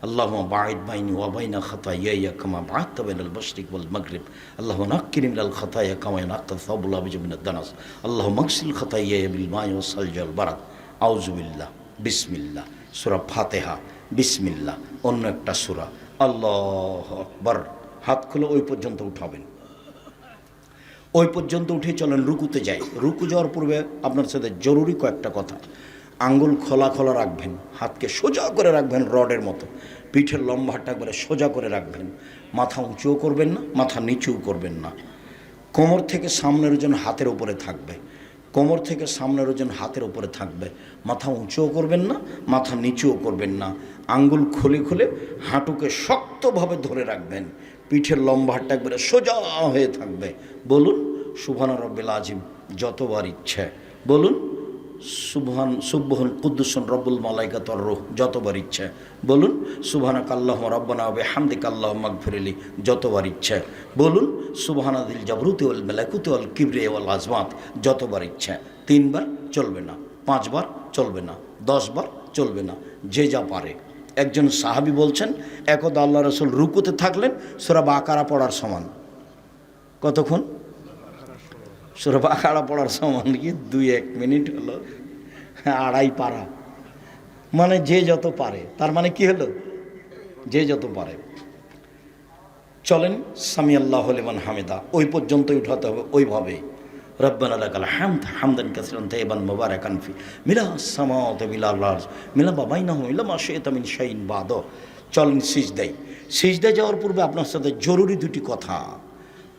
আল্লাহুম্মা বাঈদ বাইনি ওয়া বাইনা খাতায়ায়া কামা বা'আদতা বাইনাল মাশরিক ওয়াল মাগরিব। আল্লাহুম্মা নাক্কিনি মিনাল খাতায়া কামা ইয়ানক্কা সাওবুল আবিজ মিনাদ দানাস। আল্লাহুম্মা আগসিল খাতায়ায়া বিল মাই ওয়াস সালজি ওয়াল বারাদ। আউযু বিল্লাহ, বিসমিল্লাহ। সূরা ফাতিহা, বিসমিল্লাহ। অন্য একটা সূরা, আল্লাহু আকবার। হাত খুলে ওই পর্যন্ত উঠাবেন, ওই পর্যন্ত উঠে চলেন রুকুতে যাই। রুকু যাওয়ার পূর্বে আপনার সাথে জরুরি কয়েকটা কথা। আঙ্গুল খোলা খোলা রাখবেন, হাতকে সোজা করে রাখবেন রডের মতো, পিঠের লম্বাটা একবারে সোজা করে রাখবেন। মাথা উঁচুও করবেন না, মাথা নিচুও করবেন না। কোমর থেকে সামনের ওজন হাতের উপরে থাকবে, কোমর থেকে সামনের ওজন হাতের উপরে থাকবে। মাথা উঁচুও করবেন না, মাথা নিচুও করবেন না। আঙ্গুল খুলে খুলে হাঁটুকে শক্তভাবে ধরে রাখবেন, পিঠের লম্বাটা একবারে সোজা হয়ে থাকবে। বলুন সুবহানা রব্বিল আযীম যতবার ইচ্ছে, বলুন সুবহান কুদ্দুসুন রব্বুল মালাইকাতু ওয়ার রূহ যতবার ইচ্ছে, বলুন সুবহানাকা আল্লাহুম্মা রাব্বানা ওয়া বিহামদিকা আল্লাহুম্মা ইগফিরলি যতবার ইচ্ছে, বলুন সুবহানাদিল জাবরুতি ওয়াল মালাকুতি ওয়াল কিবরিয়া ওয়াল আজমাত যতবার ইচ্ছে। 3 বার চলবে না, 5 বার চলবে না, 10 বার চলবে না, যে যা পারে। একজন সাহাবী বলছেন, একদা আল্লাহ রাসূল রুকুতে থাকলেন সূরা বাকারা পড়ার সমান। কতক্ষণ? সূরা বাকারা পড়ার সমান কি 2-1 মিনিট হলো, 2.5 পারা, মানে যে যত পারে। তার মানে কি হলো? যে যত পারে। চলেন সামি আল্লাহু লিমান হামিদা, ওই পর্যন্তই উঠাতে হবে ওইভাবে। রব্বানা লাকাল হামদ হামদান কাসীরান তাইয়িবান মুবারাকান ফি মিলাস সামাওয়াতি মিলাল আরজ মিলা মা বাইনাহু ইলা মা শাইতা মিন শাইইন বাদ। চলেন সিজদায়। সিজদায় যাওয়ার পূর্বে আপনার সাথে জরুরি 2টি কথা।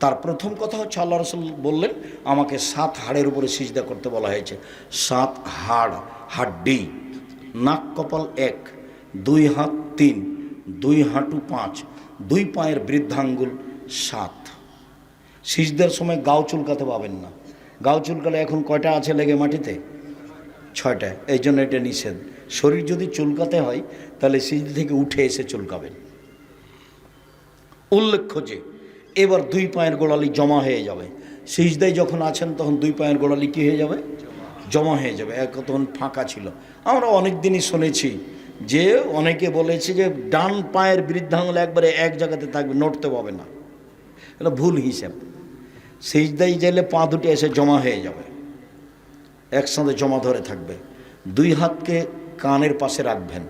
তার প্রথম কথা হচ্ছে, আল্লাহ রাসূল বললেন আমাকে 7 হাড়ের উপরে সিজদা করতে বলা হয়েছে। 7 হাড়, হাড্ডি। নাক কপাল 1, 2 হাত 3, 2 হাঁটু 5, 2 পায়ের বৃদ্ধাঙ্গুল 7। সিজদার সময় গাও চুলকাতে পাবেন না। গাও চুলকালে এখন কয়টা আছে লেগে মাটিতে? 6টা। এই জন্য এটা নিষেধ। শরীর যদি চুলকাতে হয় তাহলে সিজদা থেকে উঠে এসে চুলকাবেন। উল্লেখ্য যে এবার 2 পায়ের গোড়ালি জমা হয়ে যাবে। সিজদায় যখন আছেন তখন 2 পায়ের গোড়ালি কী হয়ে যাবে? জমা হয়ে যাবে। তখন ফাঁকা ছিল। আমরা অনেক দিনই শুনেছি যে অনেকে বলেছে যে ডান পায়ের বৃদ্ধাঙ্গুল একবারে এক জায়গাতে থাকবে, নড়তে পাবে না। এটা ভুল হিসাব। সিজদায় গেলে পা দুটো এসে জমা হয়ে যাবে, একসাথে জমা ধরে থাকবে। 2 হাতকে কানের পাশে রাখবেন,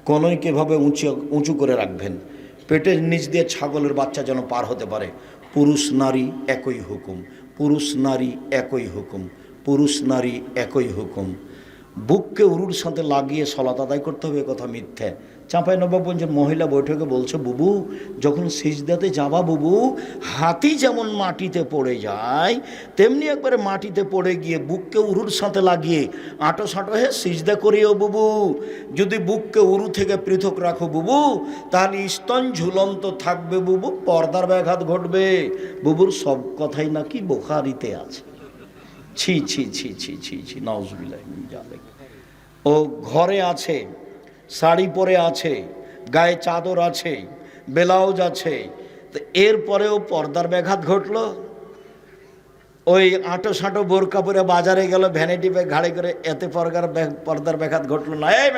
কনুইকে এভাবে উঁচু করে রাখবেন। পেটের নিচ দিয়ে ছাগলের বাচ্চা যেন পার হতে পারে। পুরুষ নারী একই হুকুম, পুরুষ নারী একই হুকুম, পুরুষ নারী একই হুকুম। বুককে উরুর সাথে লাগিয়ে সলাত আদায় করতে হবে, কথা মিথ্যে। চাঁপাইনবাবগঞ্জের মহিলা বৈঠকে বলছে, বুবু যখন সিজদাতে যাবা বুবু, হাতি যেমন মাটিতে পড়ে যায় তেমনি একবারে মাটিতে পড়ে গিয়ে বুককে উরুর সাথে লাগিয়ে আঁটো সাঁটো হয়ে সিজদা করিও বুবু। যদি বুককে উরু থেকে পৃথক রাখো বুবু, তাহলে স্তন ঝুলন্ত থাকবে বুবু, পর্দার ব্যাঘাত ঘটবে। বুবুর সব কথাই নাকি বুখারীতে আছে। ছি ছি ছি ছি ছি ছি, নাউজুবিল্লাহ মিন যালিক। ও ঘরে আছে, শাড়ি পরে আছে, গায়ে চাদর আছে, ব্লাউজ আছে, তো এরপরেও পর্দার ব্যাঘাত ঘটলো। ওই আঁটো সাঁটো বোরকা পরে বাজারে গেল, ভ্যানিটি ব্যাগ ঘাড়ে করে, এতে পর্দার ব্যাঘাত ঘটলো না। এই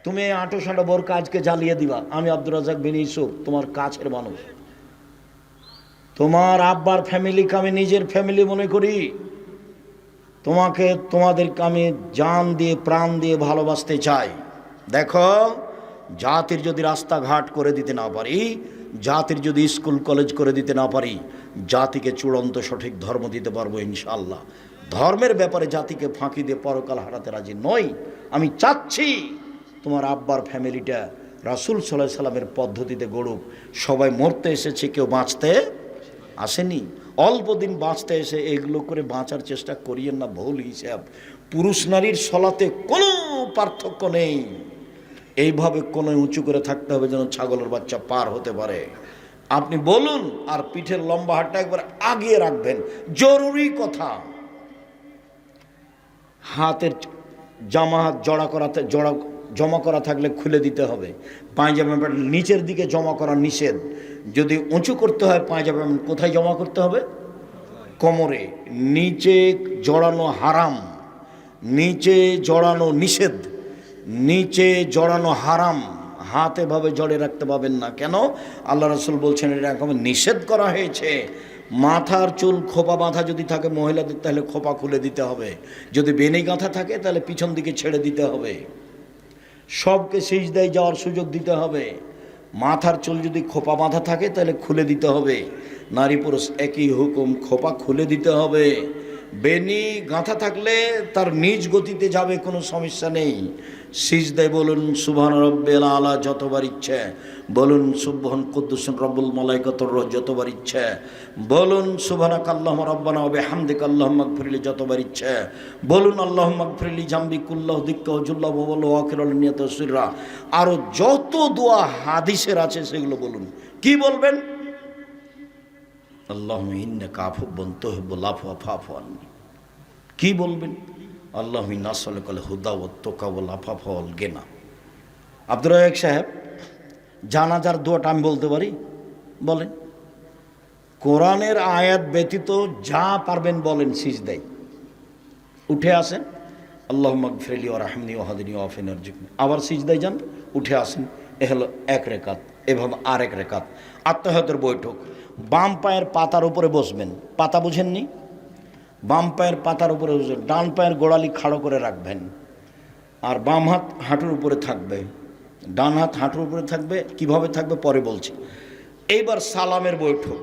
তুমি এই আঁটো সাঁটো বোর কাজকে জ্বালিয়ে দিবা। আমি আব্দুর রাজ্জাক বিন ইউসুফ তোমার কাছের মানুষ, তোমার আব্বার ফ্যামিলিকে আমি নিজের ফ্যামিলি মনে করি, তোমাদেরকে আমি জান দিয়ে প্রাণ দিয়ে ভালোবাসতে চাই। দেখো, জাতির যদি রাস্তাঘাট করে দিতে না পারি, জাতির যদি স্কুল কলেজ করে দিতে না পারি, জাতিকে চূড়ান্ত সঠিক ধর্ম দিতে পারবো ইনশাআল্লাহ। ধর্মের ব্যাপারে জাতিকে ফাঁকি দিয়ে পরকাল হারাতে রাজি নই। আমি চাচ্ছি তোমার আব্বার ফ্যামিলিটা রাসূল সাল্লাল্লাহু আলাইহি সাল্লামের পদ্ধতিতে গড়ুক। সবাই মরতে এসেছে, কেউ বাঁচতে আসেনি। অল্প দিন বাঁচতে এসে এগুলো করে বাঁচার চেষ্টা করিয়েন না, ভুল হিসাব। পুরুষ নারীর সলাতে কোনো পার্থক্য নেই। এইভাবে কোনো উঁচু করে থাকতে হবে যেন ছাগলের বাচ্চা পার হতে পারে। আপনি বলুন, আর পিঠের লম্বা হাতটা একবার আগিয়ে রাখবেন, জরুরি কথা। হাতের জামা হাত জমা করা থাকলে খুলে দিতে হবে। পায়জামা নিচের দিকে জমা করা নিষেধ। যদি উঁচু করতে হয় পায়জামা কোথায় জমা করতে হবে? কোমরে। নিচে জড়ানো হারাম, নিচে জড়ানো নিষেধ, নিচে জড়ানো হারাম। হাত এভাবে জড়ে রাখতে পাবেন না। কেন? আল্লাহ রাসূল বলছেন এরকম নিষেধ করা হয়েছে। মাথার চুল খোপা বাঁধা যদি থাকে মহিলাদের, তাহলে খোপা খুলে দিতে হবে। যদি বেনি গাঁথা থাকে তাহলে পিছন দিকে ছেড়ে দিতে হবে। সবকে সিজদায় যাওয়ার সুযোগ দিতে হবে। মাথার চুল যদি খোপা বাঁধা থাকে তাহলে খুলে দিতে হবে। নারী পুরুষ একই হুকুম, খোপা খুলে দিতে হবে। বেনি গাঁথা থাকলে তার নিজ গতিতে যাবে, কোনো সমস্যা নেই। সিজদায় বলুন সুবহান রাব্বিল আলা যতবার ইচ্ছে, বলুন সুবহান কুদ্দুসুন রব্বুল মালাইকাতুর রূহ যতবার ইচ্ছে, বলুন সুবহানাকাল্লাহুম্মা রাব্বানা ওয়া বিহামদিকা আল্লাহুম্মা ইগফিরলি যতবার ইচ্ছে, বলুন আল্লাহুম্মা ইগফিরলি জামবি কুল্লাহু দিক্কা ওয়া জুল্লাহু ওয়া বলু আখিরুল নিয়াত সিররা। আরো যত দোয়া হাদিসের আছে সেগুলো বলুন। কি বলবেন? আল্লাহুম্মা ইন্নাকা আফুব্বুন তুহিব্বুল আফওয়া ফা'ফু আন্নি। কি বলবেন? আল্লাহুম্মা ইন্না নাসআলুকাল হুদা ওয়াত তুকা ওয়াল আফাফা ওয়াল গিনা। আব্দুর রাজ্জাক সাহেব, জানাজার দোয়াটা আমি বলতে পারি? বলেন। কোরআনের আয়াত ব্যতীত যা পারবেন বলেন সিজদায়। উঠে আসেন, আল্লাহুম্মা ইগফিরলি ওয়ারহামনি ওয়াহদিনি ওয়াআফিনি ওয়ারযুকনি। আবার সিজদায় যান, উঠে আসেন। এ হলো এক রেকাত। এভাবে আরেক রেকাত। আত্তাহিয়াতের বৈঠক। বাম পায়ের পাতার উপরে বসবেন। পাতা বুঝেননি? বাম পায়ের পাতার উপরে বসবেন, ডান পায়ের গোড়ালি খাড়ো করে রাখবেন, আর বাম হাত হাঁটুর উপরে থাকবে, ডান হাত হাঁটুর উপরে থাকবে। কিভাবে থাকবে পরে বলছি। এইবার সালামের বৈঠক।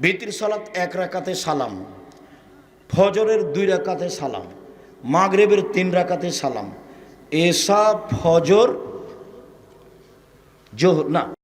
বিতির সালাত 1 রাকাতে সালাম, ফজরের 2 রাকাতে সালাম, মাগরিবের 3 রাকাতে সালাম, এশা ফজর জোহর না